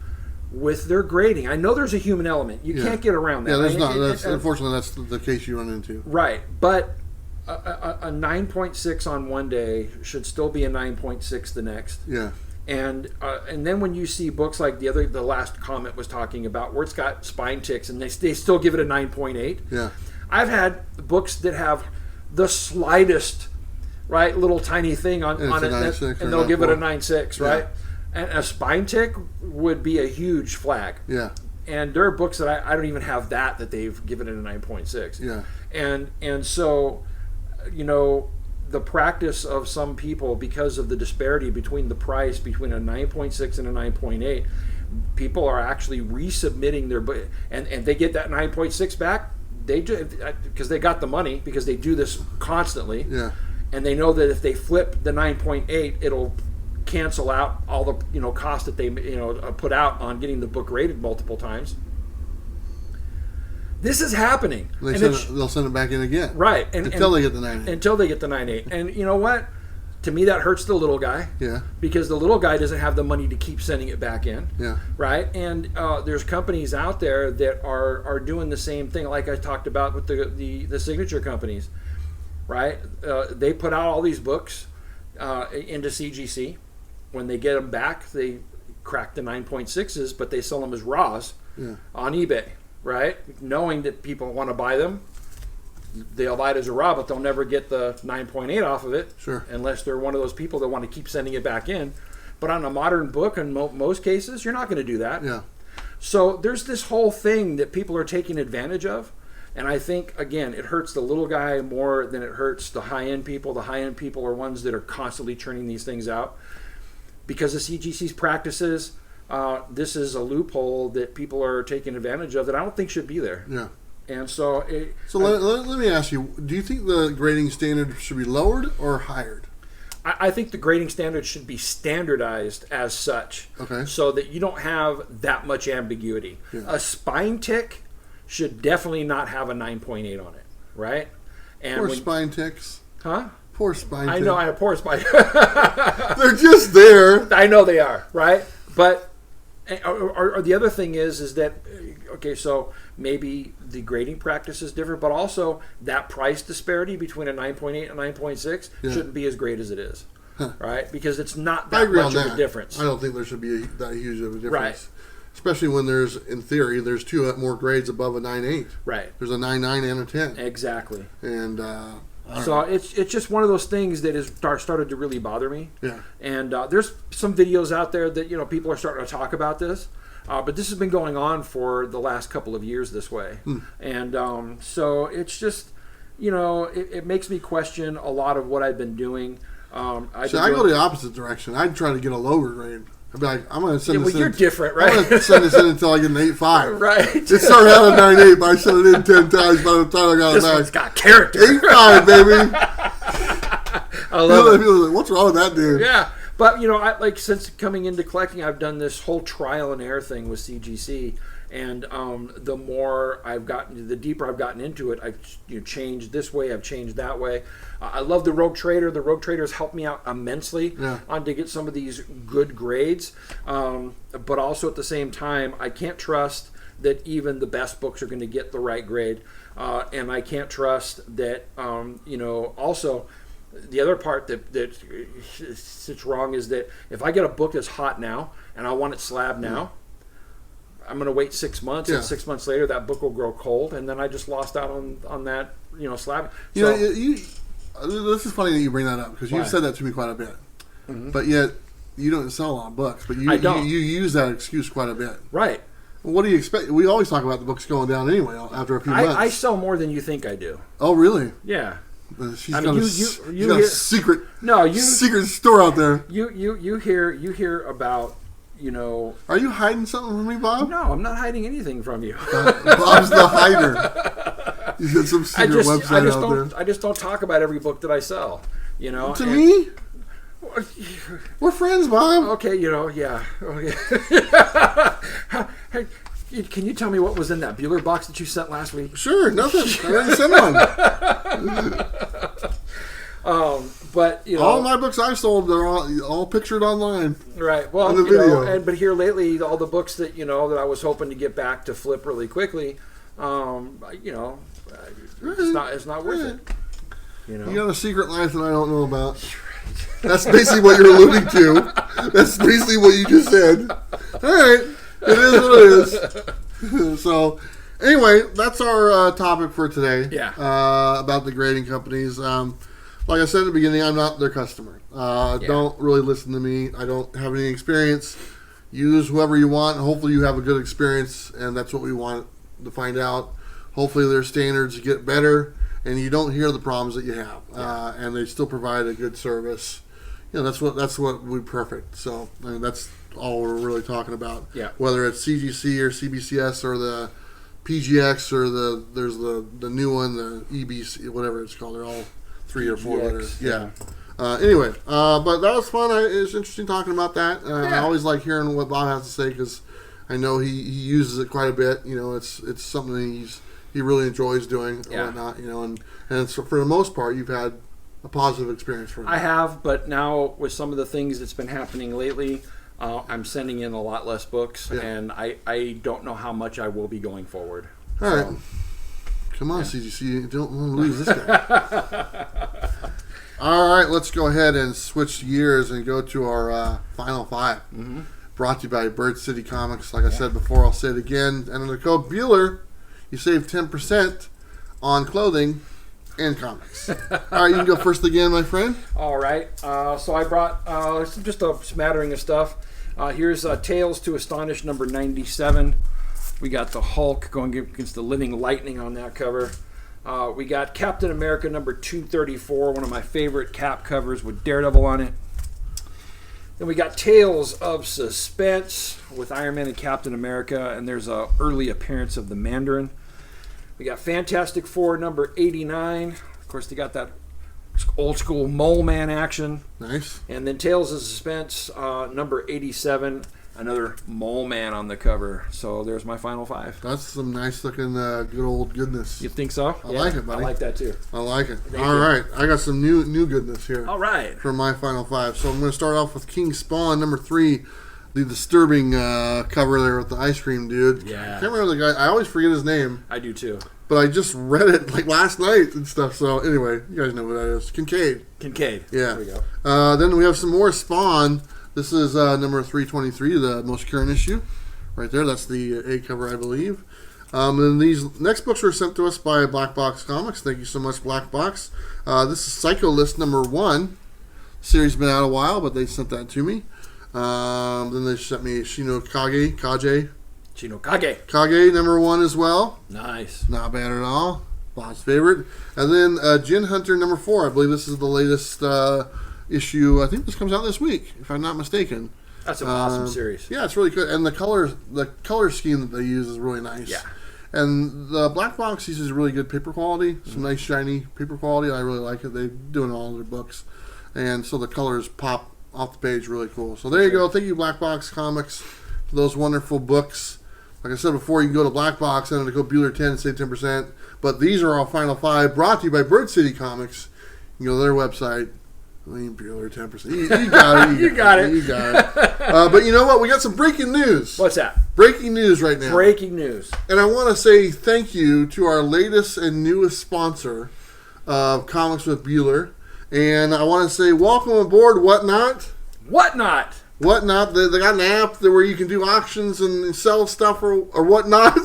Speaker 2: with their grading? I know there's a human element. You can't get around that.
Speaker 1: Yeah, there's not. Unfortunately, that's the case you run into.
Speaker 2: Right. But a 9.6 on one day should still be a 9.6 the next. Yeah. And then when you see books like the last comment was talking about, where it's got spine ticks and they still give it a 9.8. Yeah. I've had books that have the slightest, right, little tiny thing on it, and they'll give it a 9.6, right? And a spine tick would be a huge flag. Yeah. And there are books that I don't even have that they've given it a 9.6. Yeah. And so, you know, the practice of some people, because of the disparity between the price between a 9.6 and a 9.8, people are actually resubmitting their book, and they get that 9.6 back. They do, because they got the money, because they do this constantly. Yeah. And they know that if they flip the 9.8, it'll cancel out all the cost that they put out on getting the book rated multiple times. This is happening.
Speaker 1: They'll send it back in again.
Speaker 2: Right.
Speaker 1: Until they get the 9.8.
Speaker 2: Until they get the 9.8. And you know what? To me, that hurts the little guy. Yeah. Because the little guy doesn't have the money to keep sending it back in. Yeah. Right. And there's companies out there that are doing the same thing, like I talked about with the signature companies. Right. They put out all these books into CGC. When they get them back, they crack the 9.6s, but they sell them as raws on eBay. Right. Knowing that people want to buy them. They'll buy it as a raw, but they'll never get the 9.8 off of it, unless they're one of those people that want to keep sending it back in. But on a modern book, in most cases, you're not going to do that. Yeah. So there's this whole thing that people are taking advantage of, and I think, again, it hurts the little guy more than it hurts the high-end people. The high-end people are ones that are constantly churning these things out. Because of CGC's practices, this is a loophole that people are taking advantage of that I don't think should be there. Yeah. And so,
Speaker 1: let me ask you: do you think the grading standard should be lowered or higher?
Speaker 2: I think the grading standard should be standardized as such, so that you don't have that much ambiguity. Yeah. A spine tick should definitely not have a 9.8 on it, right? And
Speaker 1: poor spine ticks, huh? Poor spine.
Speaker 2: I know I have poor spine.
Speaker 1: They're just there.
Speaker 2: I know they are, right? But or the other thing is that so maybe the grading practice is different, but also that price disparity between a 9.8 and 9.6 shouldn't be as great as it is, right? Because it's not that much of a difference.
Speaker 1: I don't think there should be that huge of a difference, right? Especially when in theory, there's 2 more grades above a 9.8. Right. There's a 9.9 and a 10.
Speaker 2: Exactly.
Speaker 1: And
Speaker 2: so it's just one of those things that has started to really bother me. Yeah. And there's some videos out there that people are starting to talk about this. But this has been going on for the last couple of years this way. And so it's just, it makes me question a lot of what I've been doing.
Speaker 1: I go the opposite direction. I'd try to get a lower grade. I'd be like, I'm going to send this in.
Speaker 2: You're different, right?
Speaker 1: I'm going to send this in until I get an 8.5.
Speaker 2: Right.
Speaker 1: It started out at 9.8, but I sent it in 10 times by the time I got it back.
Speaker 2: This one's got character.
Speaker 1: 8.5, baby.
Speaker 2: I love it.
Speaker 1: People are like, what's wrong with that dude?
Speaker 2: Yeah. But, since coming into collecting, I've done this whole trial and error thing with CGC. And the more I've gotten, the deeper I've gotten into it, I've changed this way, I've changed that way. I love the Rogue Trader. The Rogue Trader has helped me out immensely on to get some of these good grades. But also at the same time, I can't trust that even the best books are going to get the right grade. And I can't trust that, also the other part that sits wrong is that if I get a book that's hot now and I want it slabbed now, I'm going to wait 6 months, and 6 months later that book will grow cold, and then I just lost out on that, slab.
Speaker 1: This is funny that you bring that up because you've said that to me quite a bit, but yet you don't sell a lot of books, but you use that excuse quite a bit.
Speaker 2: Right.
Speaker 1: Well, what do you expect? We always talk about the books going down anyway after a few months.
Speaker 2: I sell more than you think I do.
Speaker 1: Oh, really?
Speaker 2: Yeah.
Speaker 1: She's got a secret store out there.
Speaker 2: You hear about.
Speaker 1: Are you hiding something from me, Bob?
Speaker 2: No, I'm not hiding anything from you.
Speaker 1: Bob's the hider. He's got some secret website out there.
Speaker 2: I just don't talk about every book that I sell.
Speaker 1: To me? We're friends, Bob.
Speaker 2: Okay, yeah. Okay. Hey, can you tell me what was in that Bueller box that you sent last week?
Speaker 1: Sure, nothing. I didn't send one.
Speaker 2: But
Speaker 1: all my books I've sold, they're all pictured online.
Speaker 2: Right. Well,
Speaker 1: on the video.
Speaker 2: But here lately, all the books that that I was hoping to get back to flip really quickly, it's not worth it.
Speaker 1: You got a secret life that I don't know about. That's basically what you're alluding to. That's basically what you just said. All right, it is what it is. So, anyway, that's our topic for today.
Speaker 2: Yeah.
Speaker 1: About the grading companies. Like I said at the beginning, I'm not their customer. Don't really listen to me. I don't have any experience. Use whoever you want. Hopefully you have a good experience, and that's what we want to find out. Hopefully their standards get better, and you don't hear the problems that you have, and they still provide a good service. That's what we perfect. So that's all we're really talking about.
Speaker 2: Yeah.
Speaker 1: Whether it's CGC or CBCS or the PGX or there's the new one, the EBC, whatever it's called. They're all 3 or 4 letters. Yeah. Anyway, but that was fun. It's interesting talking about that. I always like hearing what Bob has to say because I know he uses it quite a bit. It's something that he really enjoys doing or whatnot. And so for the most part, you've had a positive experience for him.
Speaker 2: I have, but now with some of the things that's been happening lately, I'm sending in a lot less books, and I don't know how much I will be going forward.
Speaker 1: All right. Come on, CGC. You don't want to lose this guy. All right, let's go ahead and switch gears and go to our final 5. Brought to you by Bird City Comics. Like I said before, I'll say it again. And in the code Bueller, you save 10% on clothing and comics. All right, you can go first again, my friend.
Speaker 2: All right. So I brought just a smattering of stuff. Here's Tales to Astonish number 97. We got the Hulk going against the Living Lightning on that cover. We got Captain America number 234, one of my favorite Cap covers with Daredevil on it. Then we got Tales of Suspense with Iron Man and Captain America, and there's an early appearance of the Mandarin. We got Fantastic Four number 89. Of course, they got that old school Mole Man action.
Speaker 1: Nice.
Speaker 2: And then Tales of Suspense number 87. Another Mole Man on the cover. So there's my final 5.
Speaker 1: That's some nice looking good old goodness.
Speaker 2: You think so?
Speaker 1: I like it, buddy.
Speaker 2: I like that too.
Speaker 1: I like it. All right. I got some new goodness here.
Speaker 2: All right.
Speaker 1: For my final 5. So I'm going to start off with King Spawn number 3. The disturbing cover there with the ice cream dude.
Speaker 2: Yeah.
Speaker 1: I can't remember the guy. I always forget his name.
Speaker 2: I do too.
Speaker 1: But I just read it like last night and stuff. So anyway, you guys know who that is. Kincaid.
Speaker 2: There
Speaker 1: Yeah.
Speaker 2: we go.
Speaker 1: Then we have some more Spawn. This is number 323, the most current issue. Right there. That's the A cover, I believe. And these next books were sent to us by Black Box Comics. Thank you so much, Black Box. This is Psycho List number 1. The series has been out a while, but they sent that to me. Then they sent me Kage number 1 as well.
Speaker 2: Nice.
Speaker 1: Not bad at all. Bob's favorite. And then Gin Hunter number 4. I believe this is the latest issue. I think this comes out this week, if I'm not mistaken.
Speaker 2: That's an awesome series.
Speaker 1: Yeah, it's really good, and the color scheme that they use is really nice.
Speaker 2: Yeah.
Speaker 1: And the black box uses really good paper quality, some nice shiny paper quality. I really like it. They do it in all their books, and so the colors pop off the page really cool. So there you go. Thank you, Black Box Comics, for those wonderful books. Like I said before, you can go to Black Box and go Bueller 10 and save 10%. But these are all Final Five, brought to you by Bird City Comics. You can go to their website. Bueller 10%. You got it.
Speaker 2: You got it.
Speaker 1: You got it. But you know what? We got some breaking news.
Speaker 2: What's that?
Speaker 1: Breaking news right now.
Speaker 2: Breaking news.
Speaker 1: And I want to say thank you to our latest and newest sponsor of Comics with Bueller. And I want to say welcome aboard, Whatnot.
Speaker 2: Whatnot.
Speaker 1: Whatnot. They got an app where you can do auctions and sell stuff or whatnot.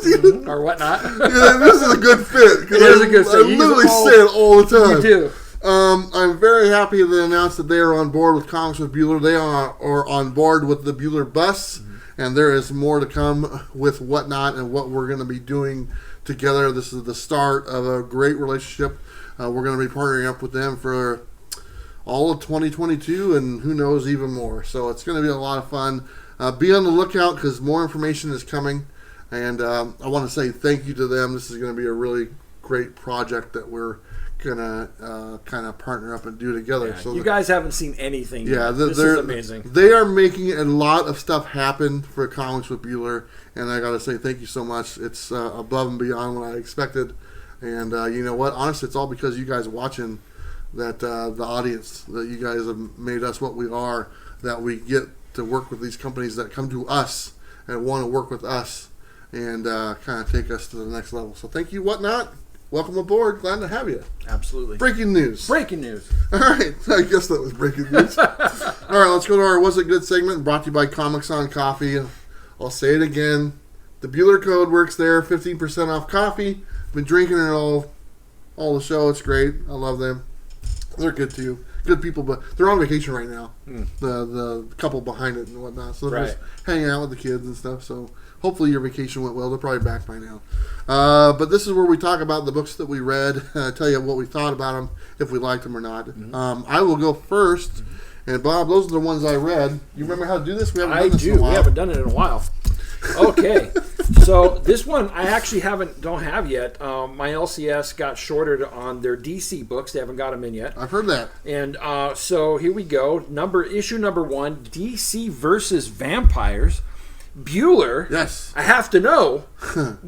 Speaker 2: Or whatnot.
Speaker 1: Yeah, this is a good fit.
Speaker 2: It is a good fit.
Speaker 1: I literally say it all the time.
Speaker 2: You do.
Speaker 1: I'm very happy to announce that they are on board with Comics with Bueller. They are on board with the Bueller bus, and there is more to come with Whatnot and what we're going to be doing together. This is the start of a great relationship. We're going to be partnering up with them for all of 2022, and who knows, even more. So it's going to be a lot of fun. Be on the lookout because more information is coming, and I want to say thank you to them. This is going to be a really great project that we're gonna kind of partner up and do together.
Speaker 2: Yeah,
Speaker 1: so
Speaker 2: you guys haven't seen anything yet.
Speaker 1: Yeah,
Speaker 2: this is amazing.
Speaker 1: They are making a lot of stuff happen for Comics with Bueller, and I gotta say thank you so much. It's above and beyond what I expected, and you know what? Honestly, it's all because you guys watching that the audience, that you guys have made us what we are, that we get to work with these companies that come to us and want to work with us and kind of take us to the next level. So thank you, Whatnot. Welcome aboard. Glad to have you.
Speaker 2: Absolutely.
Speaker 1: Breaking news.
Speaker 2: Breaking news.
Speaker 1: All right. I guess that was breaking news. All right. Let's go to our Was It Good segment, brought to you by Comics on Coffee. I'll say it again. The Bueller code works there. 15% off coffee. Been drinking it all the show. It's great. I love them. They're good too. Good people, but they're on vacation right now. The couple behind it and whatnot. So they're just hanging out with the kids and stuff. So hopefully your vacation went well. They're probably back by now. But this is where we talk about the books that we read. Tell you what we thought about them, if we liked them or not. I will go first. And Bob, those are the ones I read. You remember how to do this? We haven't done this in a while.
Speaker 2: We haven't done it in a while. Okay. So this one I actually don't have yet. My LCS got shorted on their DC books. They haven't got them in yet.
Speaker 1: I've heard that.
Speaker 2: And so here we go. Issue number 1, DC versus Vampires. Bueller.
Speaker 1: Yes.
Speaker 2: I have to know.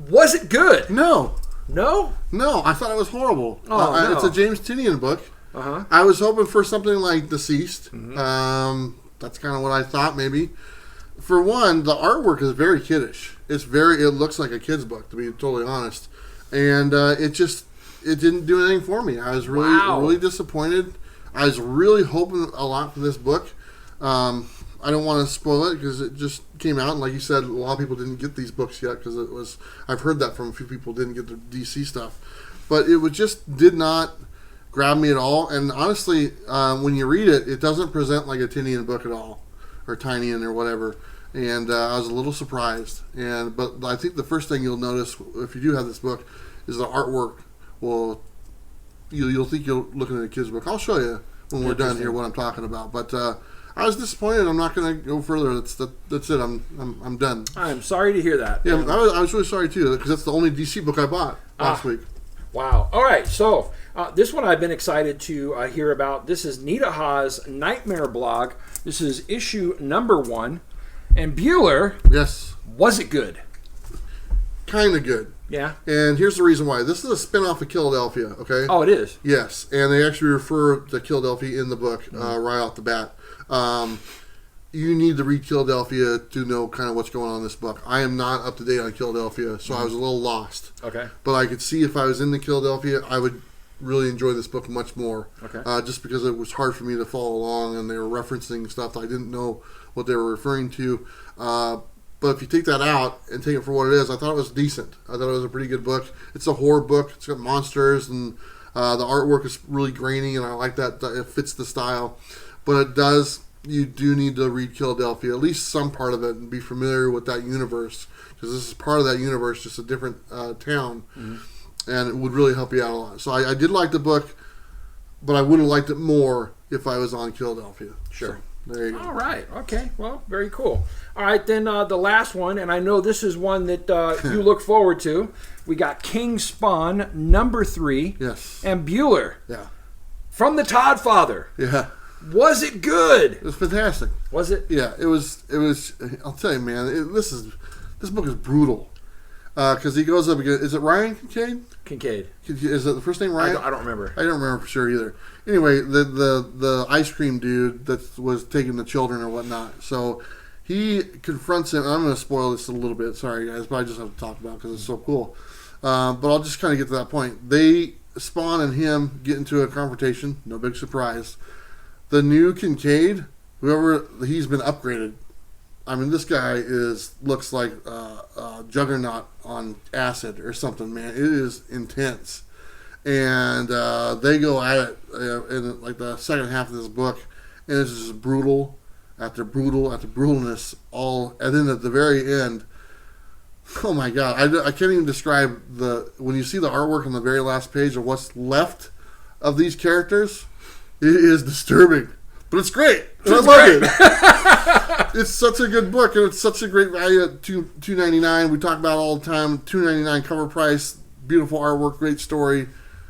Speaker 2: Was it good?
Speaker 1: No.
Speaker 2: No?
Speaker 1: No. I thought it was horrible.
Speaker 2: Oh, no.
Speaker 1: It's a James Tynion book.
Speaker 2: Uh-huh.
Speaker 1: I was hoping for something like Deceased. That's kind of what I thought maybe. For one, the artwork is very kiddish. It looks like a kid's book, to be totally honest. And it didn't do anything for me. I was really disappointed. I was really hoping a lot for this book. I don't want to spoil it because it just came out, and like you said, a lot of people didn't get these books yet because I've heard that from a few people didn't get the DC stuff. But it did not grab me at all. And honestly, when you read it, it doesn't present like a Tynion book at all, or Tynion or whatever. And I was a little surprised. But I think the first thing you'll notice if you do have this book is the artwork. Well, you'll think you're looking at a kid's book. I'll show you when we're done here what I'm talking about. But I was disappointed. I'm not going to go further. That's it. I'm done.
Speaker 2: I'm sorry to hear that.
Speaker 1: Yeah, I was really sorry too because that's the only DC book I bought last week.
Speaker 2: Wow. All right. So this one I've been excited to hear about. This is Nita Ha's Nightmare blog. This is issue number 1. And Bueller.
Speaker 1: Yes.
Speaker 2: Was it good?
Speaker 1: Kind of good.
Speaker 2: Yeah.
Speaker 1: And here's the reason why. This is a spin-off of Philadelphia, okay?
Speaker 2: Oh, it is?
Speaker 1: Yes. And they actually refer to Philadelphia in the book right off the bat. You need to read Philadelphia to know kind of what's going on in this book. I am not up to date on Philadelphia, so I was a little lost.
Speaker 2: Okay.
Speaker 1: But I could see if I was in the Philadelphia, I would really enjoy this book much more.
Speaker 2: Okay.
Speaker 1: Just because it was hard for me to follow along, and they were referencing stuff I didn't know what they were referring to. But if you take that out and take it for what it is, I thought it was decent. I thought it was a pretty good book. It's a horror book. It's got monsters, and the artwork is really grainy, and I like that. It fits the style. But you do need to read Philadelphia, at least some part of it, and be familiar with that universe, because this is part of that universe, just a different town, and it would really help you out a lot. So I did like the book, but I would have liked it more if I was on Philadelphia.
Speaker 2: Sure.
Speaker 1: So, there you go.
Speaker 2: All right. Okay. Well, very cool. All right, then the last one, and I know this is one that you look forward to. We got King Spawn number 3.
Speaker 1: Yes.
Speaker 2: And Bueller.
Speaker 1: Yeah.
Speaker 2: From the Todd Father.
Speaker 1: Yeah.
Speaker 2: Was it good?
Speaker 1: It was fantastic.
Speaker 2: Was it?
Speaker 1: Yeah. It was. I'll tell you, man. This book is brutal. Because he goes up against. Is it Ryan Kincaid?
Speaker 2: Kincaid.
Speaker 1: Is it the first name Ryan?
Speaker 2: I don't remember.
Speaker 1: I don't remember for sure either. Anyway, the ice cream dude that was taking the children or whatnot. So he confronts him. I'm going to spoil this a little bit. Sorry, guys, but I just have to talk about it because it's so cool. But I'll just kind of get to that point. They, Spawn and him, get into a confrontation. No big surprise. The new Kincaid, whoever, he's been upgraded. I mean, this guy looks like Juggernaut on acid or something, man. It is intense. And they go at it in like the second half of this book, and it's just brutal after brutal after brutalness. And then at the very end, oh my God, I can't even describe when you see the artwork on the very last page of what's left of these characters. It is disturbing, but it's great. I love it. It's such a good book, and it's such a great value at $2.99. We talk about it all the time. $2.99 cover price, beautiful artwork, great story.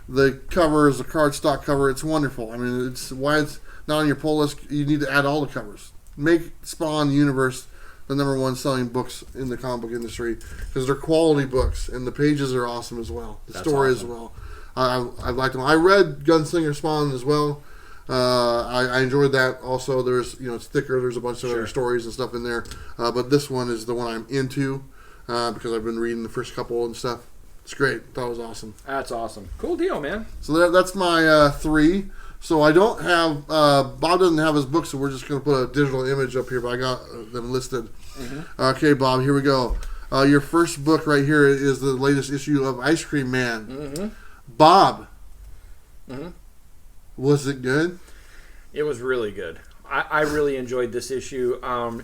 Speaker 1: The cover is a cardstock cover. It's wonderful. I mean, it's why it's not on your pull list. You need to add all the covers. Make Spawn Universe the #1 selling books in the comic book industry because they're quality books, and the pages are awesome as well. The story awesome. As well. I liked them. I read Gunslinger Spawn as well. I enjoyed that. Also, there's it's thicker. There's a bunch of other stories and stuff in there, but this one is the one I'm into because I've been reading the first couple and stuff. It's great. That was awesome.
Speaker 2: That's awesome. Cool deal, man.
Speaker 1: So that's my 3. So I don't have Bob doesn't have his book, so we're just going to put a digital image up here. But I got them listed. Mm-hmm. Okay, Bob. Here we go. Your first book right here is the latest issue of Ice Cream Man. Mm-hmm. Bob. Mm-hmm. Was it good?
Speaker 2: It was really good. I really enjoyed this issue.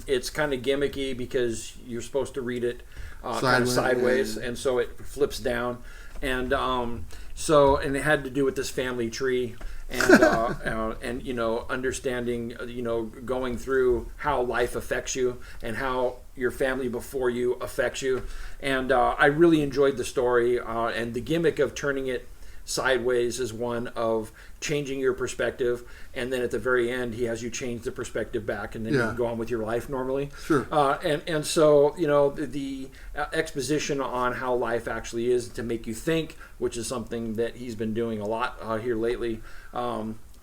Speaker 2: It's kind of gimmicky because you're supposed to read it kind of sideways, and so it flips down. And and it had to do with this family tree and understanding, going through how life affects you and how your family before you affects you. And I really enjoyed the story, and the gimmick of turning it sideways is one of changing your perspective, and then at the very end he has you change the perspective back, and then you can go on with your life normally.
Speaker 1: Sure.
Speaker 2: And so the exposition on how life actually is to make you think, which is something that he's been doing a lot here lately.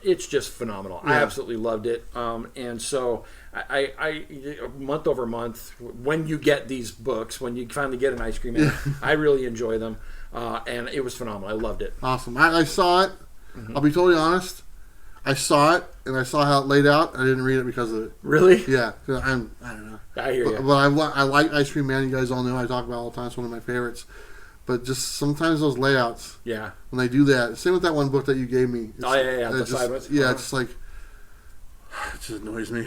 Speaker 2: It's just phenomenal. I absolutely loved it. And so I month over month, when you get these books, when you finally get an Ice Cream Man, I really enjoy them. And it was phenomenal. I loved it.
Speaker 1: Awesome. I saw it. Mm-hmm. I'll be totally honest. I saw it, and I saw how it laid out. I didn't read it because of it.
Speaker 2: Really?
Speaker 1: Yeah. I don't know.
Speaker 2: I hear you.
Speaker 1: But I like Ice Cream Man. You guys all know I talk about it all the time. It's one of my favorites. But just sometimes those layouts.
Speaker 2: Yeah.
Speaker 1: When they do that. Same with that one book that you gave me.
Speaker 2: The sideways.
Speaker 1: Yeah, it's just like... It just annoys me.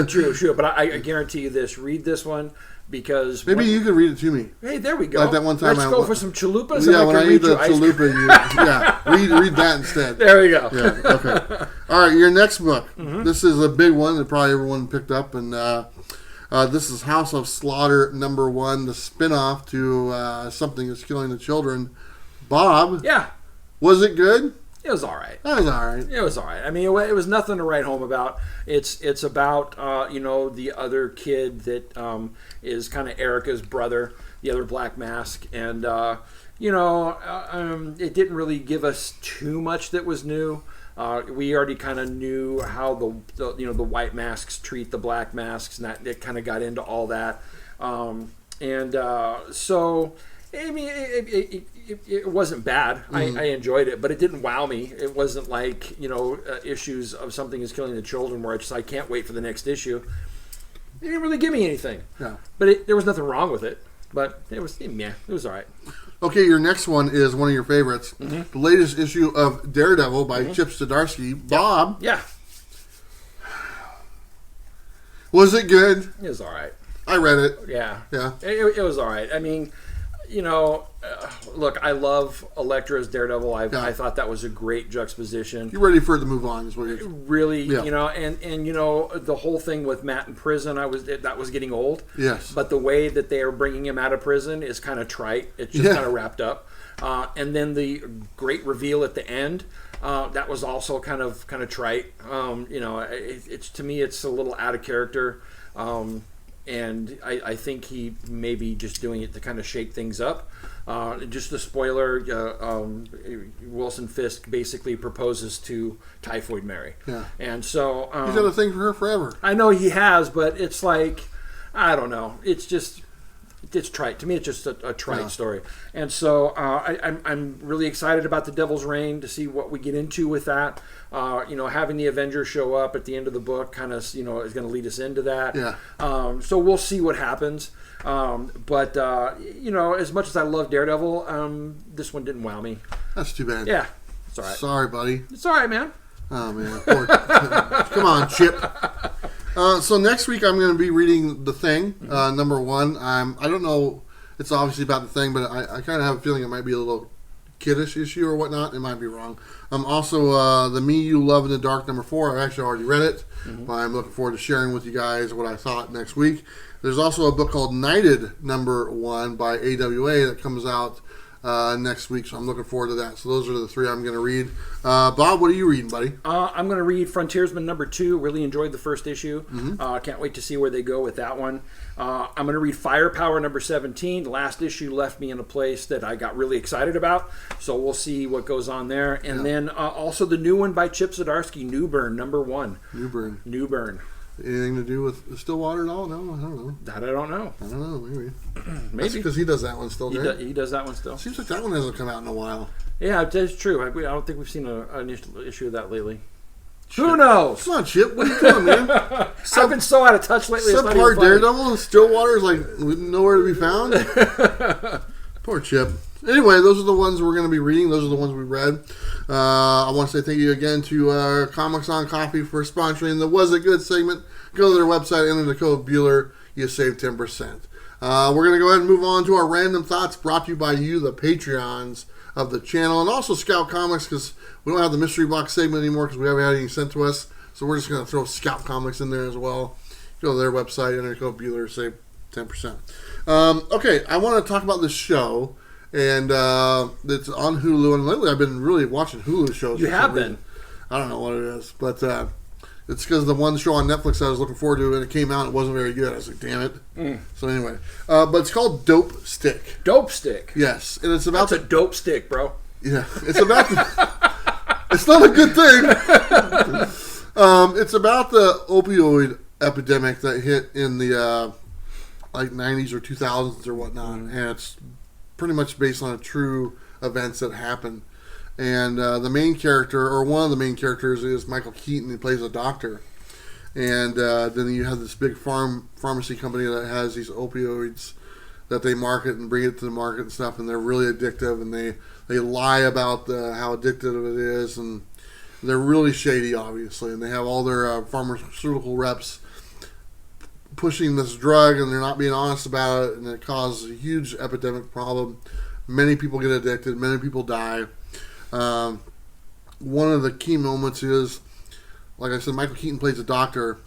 Speaker 2: True. But I guarantee you this. Read this one. Because
Speaker 1: maybe you could read it to me.
Speaker 2: Hey, there we go.
Speaker 1: Like that one time
Speaker 2: Let's go for some chalupas.
Speaker 1: Yeah, when I eat the chalupa, read that instead.
Speaker 2: There we go.
Speaker 1: Yeah, okay. All right, your next book. Mm-hmm. This is a big one that probably everyone picked up, and this is House of Slaughter #1, the spinoff to Something That's Killing the Children. Bob.
Speaker 2: Yeah.
Speaker 1: Was it good?
Speaker 2: It was all right.
Speaker 1: That was all right.
Speaker 2: It was all right. I mean, it was nothing to write home about. It's about the other kid that is kind of Erica's brother, the other Black Mask, and it didn't really give us too much that was new. We already kind of knew how the white masks treat the black masks, and that it kind of got into all that, so. I mean, it wasn't bad. Mm-hmm. I enjoyed it, but it didn't wow me. It wasn't like, issues of Something Is Killing the Children where I can't wait for the next issue. It didn't really give me anything.
Speaker 1: Yeah.
Speaker 2: But there was nothing wrong with it. But it was all right.
Speaker 1: Okay, your next one is one of your favorites. Mm-hmm. The latest issue of Daredevil by Chip Zdarsky. Bob.
Speaker 2: Yeah.
Speaker 1: Was it good?
Speaker 2: It was all right.
Speaker 1: I read it.
Speaker 2: Yeah.
Speaker 1: Yeah.
Speaker 2: It was all right. I mean... look, I love Elektra as Daredevil. I thought that was a great juxtaposition.
Speaker 1: You're ready for it to move on, is what you're
Speaker 2: really, and the whole thing with Matt in prison, that was getting old.
Speaker 1: Yes.
Speaker 2: But the way that they are bringing him out of prison is kind of trite. It's just kind of wrapped up. And then the great reveal at the end, that was also kind of trite. It's to me, it's a little out of character. And I think he may be just doing it to kind of shake things up. Just a spoiler, Wilson Fisk basically proposes to Typhoid Mary.
Speaker 1: Yeah.
Speaker 2: And so...
Speaker 1: he's had a thing for her forever.
Speaker 2: I know he has, but it's like, I don't know. It's trite. To me, it's just a trite story. And so I'm really excited about The Devil's Reign to see what we get into with that. Having the Avengers show up at the end of the book kind of, is going to lead us into that.
Speaker 1: Yeah.
Speaker 2: So we'll see what happens. But as much as I love Daredevil, this one didn't wow me.
Speaker 1: That's too bad.
Speaker 2: Yeah. It's all right.
Speaker 1: Sorry, buddy.
Speaker 2: It's all right, man.
Speaker 1: Oh, man. Come on, Chip. So next week I'm going to be reading The Thing, number 1. I don't know, it's obviously about The Thing, but I kind of have a feeling it might be a little kiddish issue or whatnot. It might be wrong. Also, The Me You Love in the Dark, number 4. I've actually already read it, but I'm looking forward to sharing with you guys what I thought next week. There's also a book called Knighted, number 1 by AWA that comes out next week, so I'm looking forward to that. So those are the 3 I'm going to read. Bob, what are you reading, buddy?
Speaker 2: I'm going to read Frontiersman number 2. Really enjoyed the first issue. Can't wait to see where they go with that one. I'm going to read Firepower number 17. The last issue left me in a place that I got really excited about, so we'll see what goes on there. And then also the new one by Chip Zdarsky, Newburn number 1. Newburn.
Speaker 1: Anything to do with Stillwater at all? No, I don't know.
Speaker 2: That I don't know.
Speaker 1: I don't know. Maybe.
Speaker 2: Maybe
Speaker 1: because he does that one still.
Speaker 2: He does that one still.
Speaker 1: Seems like that one hasn't come out in a while.
Speaker 2: Yeah, that's true. I don't think we've seen an issue of that lately. Chip. Who knows?
Speaker 1: Come on, Chip. What are you doing, man?
Speaker 2: I've been so out of touch lately.
Speaker 1: Subpart Daredevil and Stillwater is like nowhere to be found. Poor Chip. Anyway, those are the ones we're going to be reading. Those are the ones we read. I want to say thank you again to Comics on Coffee for sponsoring the Was It Good segment. Go to their website, enter the code Bueller. You save 10%. We're going to go ahead and move on to our random thoughts brought to you by you, the Patreons of the channel, and also Scout Comics, because we don't have the mystery box segment anymore because we haven't had any sent to us. So we're just going to throw Scout Comics in there as well. Go to their website, enter the code Bueller, save 10%. Okay, I want to talk about this show. And it's on Hulu, and lately I've been really watching Hulu shows.
Speaker 2: You have been?
Speaker 1: I don't know what it is, but it's because the one show on Netflix I was looking forward to, and it came out, and it wasn't very good. I was like, damn it. So anyway, but it's called Dope Stick.
Speaker 2: Dope Stick?
Speaker 1: Yes, and it's about...
Speaker 2: That's a dope stick, bro.
Speaker 1: Yeah, it's about... it's not a good thing. It's about the opioid epidemic that hit in the 90s or 2000s or whatnot, and it's pretty much based on true events that happened. And the main character, or one of the main characters, is Michael Keaton. He plays a doctor. And then you have this big pharmacy company that has these opioids that they market and bring it to the market and stuff. And they're really addictive. And they lie about how addictive it is. And they're really shady, obviously. And they have all their pharmaceutical reps pushing this drug, and they're not being honest about it, and it causes a huge epidemic problem. Many people get addicted. Many people die. One of the key moments is, like I said, Michael Keaton plays a doctor.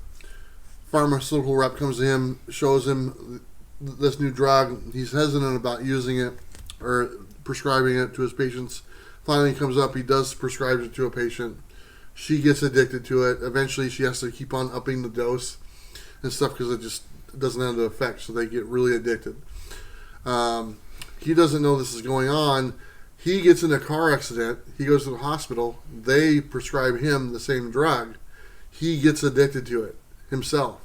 Speaker 1: Pharmaceutical rep comes to him, shows him this new drug. He's hesitant about using it or prescribing it to his patients. Finally, he comes up. He does prescribe it to a patient. She gets addicted to it. Eventually, she has to keep on upping the dose and stuff because it just doesn't have the effect, so they get really addicted. He doesn't know this is going on. He gets in a car accident. He goes to the hospital. They prescribe him the same drug. He gets addicted to it himself,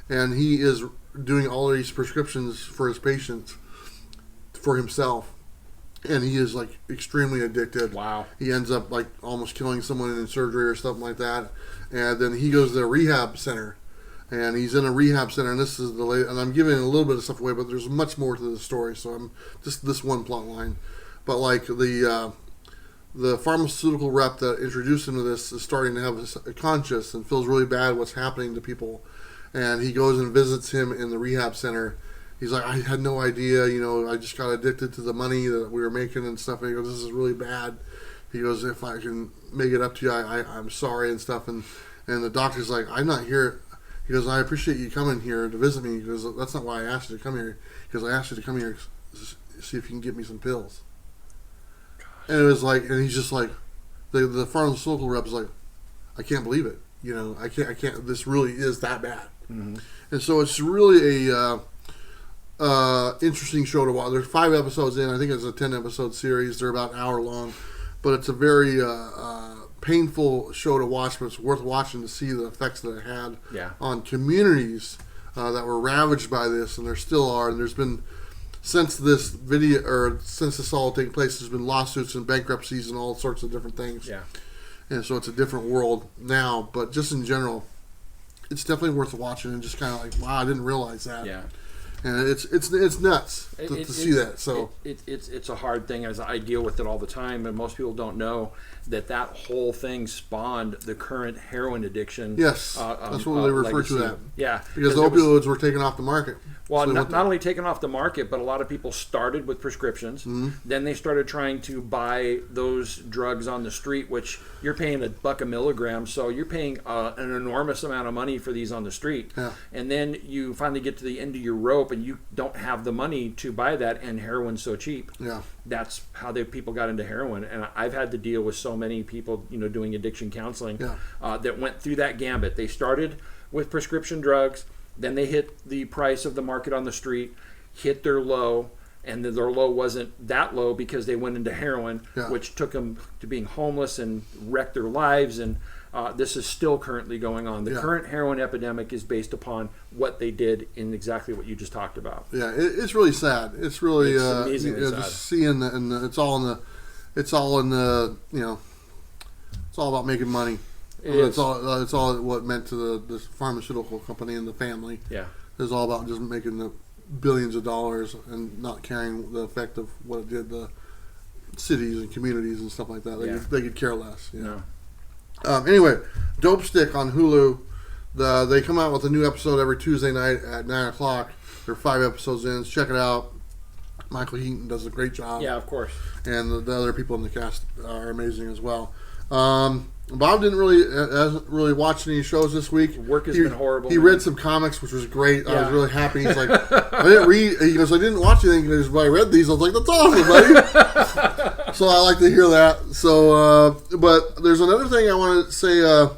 Speaker 1: and he is doing all of these prescriptions for his patients for himself, and he is like extremely addicted.
Speaker 2: Wow. He
Speaker 1: ends up like almost killing someone in surgery or something like that, and then he goes to the rehab center. And he's in a rehab center, and this is the and I'm giving a little bit of stuff away, but there's much more to the story, so I'm just this one plot line. But like the pharmaceutical rep that introduced him to this is starting to have a conscience and feels really bad what's happening to people, and he goes and visits him in the rehab center, he's like, I had no idea, I just got addicted to the money that we were making and stuff. And he goes, this is really bad. He goes, if I can make it up to you, I'm sorry and stuff. And the doctor's like, I'm not here. He goes, I appreciate you coming here to visit me. He goes, that's not why I asked you to come here. He goes, I asked you to come here to see if you can get me some pills. Gosh. And it was like, and he's just like, the pharmaceutical rep's like, I can't believe it. I can't, this really is that bad. Mm-hmm. And so it's really a interesting show to watch. There's 5 episodes in. I think it's a 10-episode series. They're about an hour long. But it's a very painful show to watch, but it's worth watching to see the effects that it had on communities that were ravaged by this, and there still are. And there's been, since this all taking place, there's been lawsuits and bankruptcies and all sorts of different things. Yeah. And so it's a different world now, but just in general, it's definitely worth watching and just kind of like, wow, I didn't realize that. Yeah. And it's nuts to see that. So
Speaker 2: it's a hard thing, as I deal with it all the time, and most people don't know that whole thing spawned the current heroin addiction.
Speaker 1: Yes, that's what they refer to that.
Speaker 2: Yeah,
Speaker 1: because the opioids were taken off the market.
Speaker 2: Well, so not only taken off the market, but a lot of people started with prescriptions. Mm-hmm. Then they started trying to buy those drugs on the street, which you're paying $1 a milligram. So you're paying an enormous amount of money for these on the street. Yeah. And then you finally get to the end of your rope and you don't have the money to buy that, and heroin's so cheap. Yeah. That's how people got into heroin. And I've had to deal with so many people, doing addiction counseling that went through that gambit. They started with prescription drugs. Then they hit the price of the market on the street, hit their low, and their low wasn't that low because they went into heroin, which took them to being homeless and wrecked their lives. And this is still currently going on. The current heroin epidemic is based upon what they did in exactly what you just talked about.
Speaker 1: Yeah, it's really sad. It's really
Speaker 2: amazingly sad.
Speaker 1: Just seeing it's all it's all about making money. It's all what it meant to the pharmaceutical company and the family. Yeah, it's all about just making the billions of dollars and not caring the effect of what it did to cities and communities and stuff like that. They could care less. Anyway, Dope Stick on Hulu. They come out with a new episode every Tuesday night at 9:00. There are 5 episodes in. Check it out. Michael Heaton does a great job.
Speaker 2: Yeah, of course.
Speaker 1: And the other people in the cast are amazing as well. Bob hasn't really watched any shows this week.
Speaker 2: Work has been horrible.
Speaker 1: He read some comics, which was great. I was really happy. He's like, I didn't read. He goes, I didn't watch anything. But I read these. I was like, that's awesome, buddy. So I like to hear that. So, but there's another thing I want to say.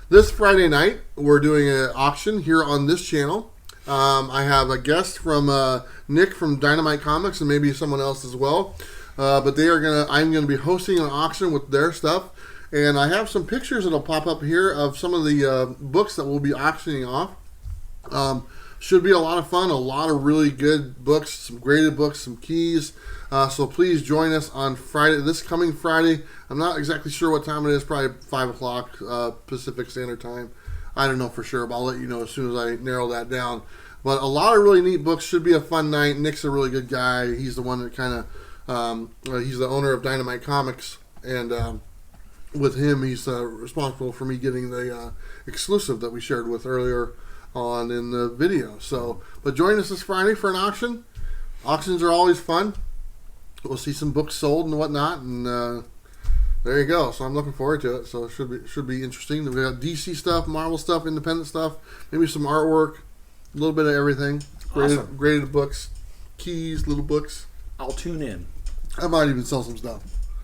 Speaker 1: This Friday night, we're doing an auction here on this channel. I have a guest from Nick from Dynamite Comics and maybe someone else as well. But I'm gonna be hosting an auction with their stuff. And I have some pictures that'll pop up here of some of the books that we'll be auctioning off. Should be a lot of fun, a lot of really good books, some graded books, some keys. So please join us on Friday, this coming Friday. I'm not exactly sure what time it is, probably 5 o'clock Pacific Standard Time. I don't know for sure, but I'll let you know as soon as I narrow that down. But a lot of really neat books. Should be a fun night. Nick's a really good guy. He's the one that kind of, he's the owner of Dynamite Comics, and with him, he's responsible for me getting the exclusive that we shared with earlier on in the video. So, but join us this Friday for an auction. Auctions are always fun. We'll see some books sold and whatnot, and there you go. So I'm looking forward to it. So it should be interesting. We got DC stuff, Marvel stuff, independent stuff, maybe some artwork, a little bit of everything.
Speaker 2: Awesome.
Speaker 1: Graded books, keys, little books.
Speaker 2: I'll tune in.
Speaker 1: I might even sell some stuff.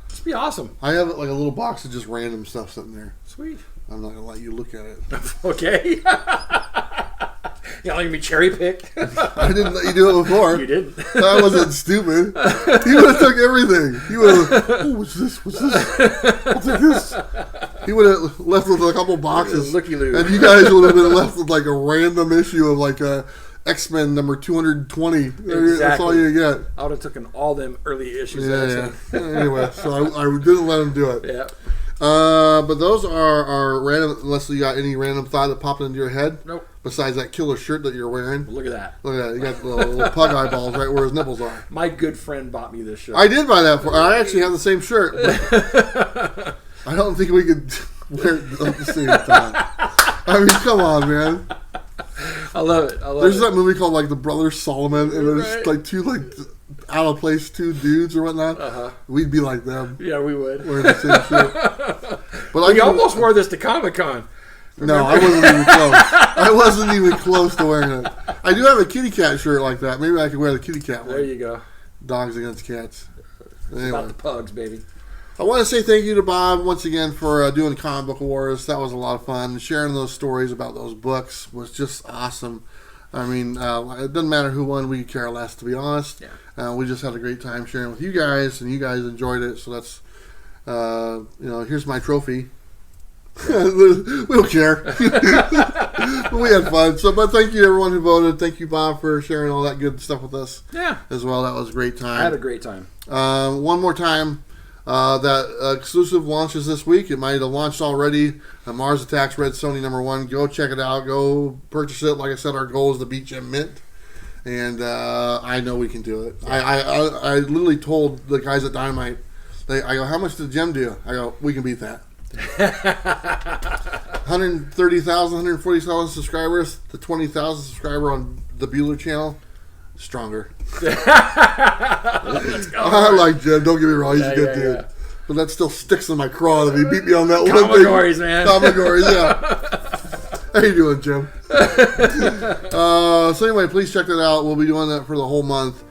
Speaker 2: This would be awesome.
Speaker 1: I have like a little box of just random stuff sitting there.
Speaker 2: Sweet.
Speaker 1: I'm not gonna let you look at it.
Speaker 2: Okay. You're letting me cherry pick.
Speaker 1: I didn't let you do it before.
Speaker 2: You didn't.
Speaker 1: I wasn't stupid. He would have took everything. He would have. Oh, what's this? What's this? I'll take this. He would have left with a couple boxes,
Speaker 2: looky-loo.
Speaker 1: And you guys would have been left with like a random issue of like a X-Men number 220.
Speaker 2: Exactly.
Speaker 1: That's all you get.
Speaker 2: I would have taken all them early issues.
Speaker 1: Yeah. Anyway, so I didn't let him do it.
Speaker 2: Yeah.
Speaker 1: But those are random. Unless you got any random thought that popped into your head.
Speaker 2: Nope.
Speaker 1: Besides that killer shirt that you're wearing.
Speaker 2: Look at that.
Speaker 1: Look at that. You got the little pug eyeballs right where his nipples are.
Speaker 2: My good friend bought me this shirt.
Speaker 1: I did buy that for. I actually have the same shirt. But I don't think we could wear it at the same time. I mean, come on, man.
Speaker 2: I love it.
Speaker 1: There's that movie called like The Brothers Solomon, and there's like two like out of place two dudes or whatnot. We'd be like them.
Speaker 2: Yeah, we would.
Speaker 1: Wearing the same shirt. But
Speaker 2: we almost wore this to Comic-Con.
Speaker 1: No, I wasn't even close. I wasn't even close to wearing it. I do have a kitty cat shirt like that. Maybe I could wear the kitty cat one.
Speaker 2: There you go.
Speaker 1: Dogs against cats. Anyway.
Speaker 2: About the pugs, baby.
Speaker 1: I want to say thank you to Bob once again for doing Comic Book Wars. That was a lot of fun. Sharing those stories about those books was just awesome. I mean, it doesn't matter who won. We care less, to be honest.
Speaker 2: Yeah.
Speaker 1: We just had a great time sharing with you guys, and you guys enjoyed it. So that's, here's my trophy. We don't care. But we had fun. But thank you to everyone who voted. Thank you, Bob, for sharing all that good stuff with us.
Speaker 2: Yeah.
Speaker 1: As well. That was a great time.
Speaker 2: I had a great time.
Speaker 1: One more time. That exclusive launches this week. It might have launched already. Mars Attacks Red Sony #1. Go check it out. Go purchase it. Like I said, our goal is to beat Jim Mint. And I know we can do it. I literally told the guys at Dynamite, I go, how much did Jim do? I go, we can beat that. 130,000, 140,000 subscribers. The 20,000 subscriber on the Bueller channel. Stronger. I like Jim. Don't get me wrong. He's a good dude. Yeah. But that still sticks in my craw that he beat me on that one thing.
Speaker 2: Commodores, man.
Speaker 1: Commodores, yeah. How you doing, Jim? So anyway, please check that out. We'll be doing that for the whole month.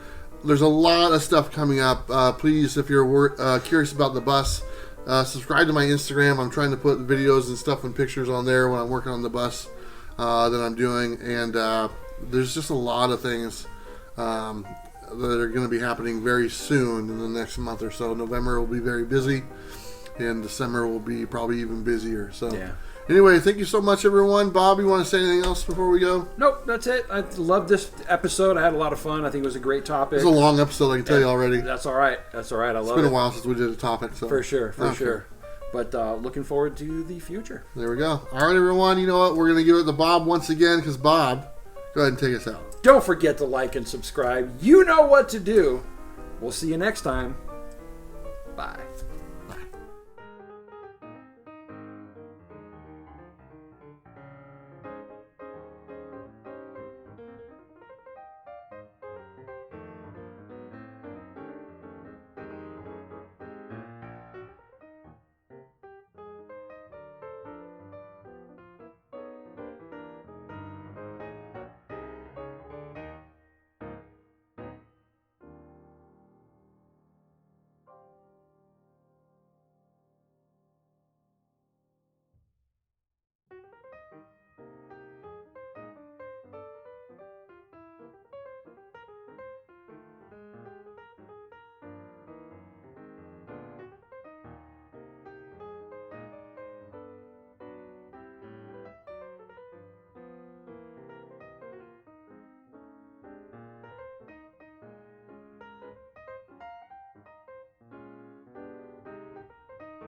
Speaker 1: There's a lot of stuff coming up. Please, if you're curious about the bus, subscribe to my Instagram. I'm trying to put videos and stuff and pictures on there when I'm working on the bus that I'm doing. And there's just a lot of things that are going to be happening very soon in the next month or so. November will be very busy, and December will be probably even busier. So, anyway, thank you so much, everyone. Bob, you want to say anything else before we go?
Speaker 2: Nope, that's it. I love this episode. I had a lot of fun. I think it was a great topic.
Speaker 1: It's a long episode, I can tell you already.
Speaker 2: That's all right. That's all right. I love it.
Speaker 1: It's been a while since we did a topic. So.
Speaker 2: For sure, for sure. But looking forward to the future.
Speaker 1: There we go. All right, everyone. You know what? We're going to give it to Bob once again because Bob, go ahead and take us out.
Speaker 2: Don't forget to like and subscribe. You know what to do. We'll see you next time. Bye.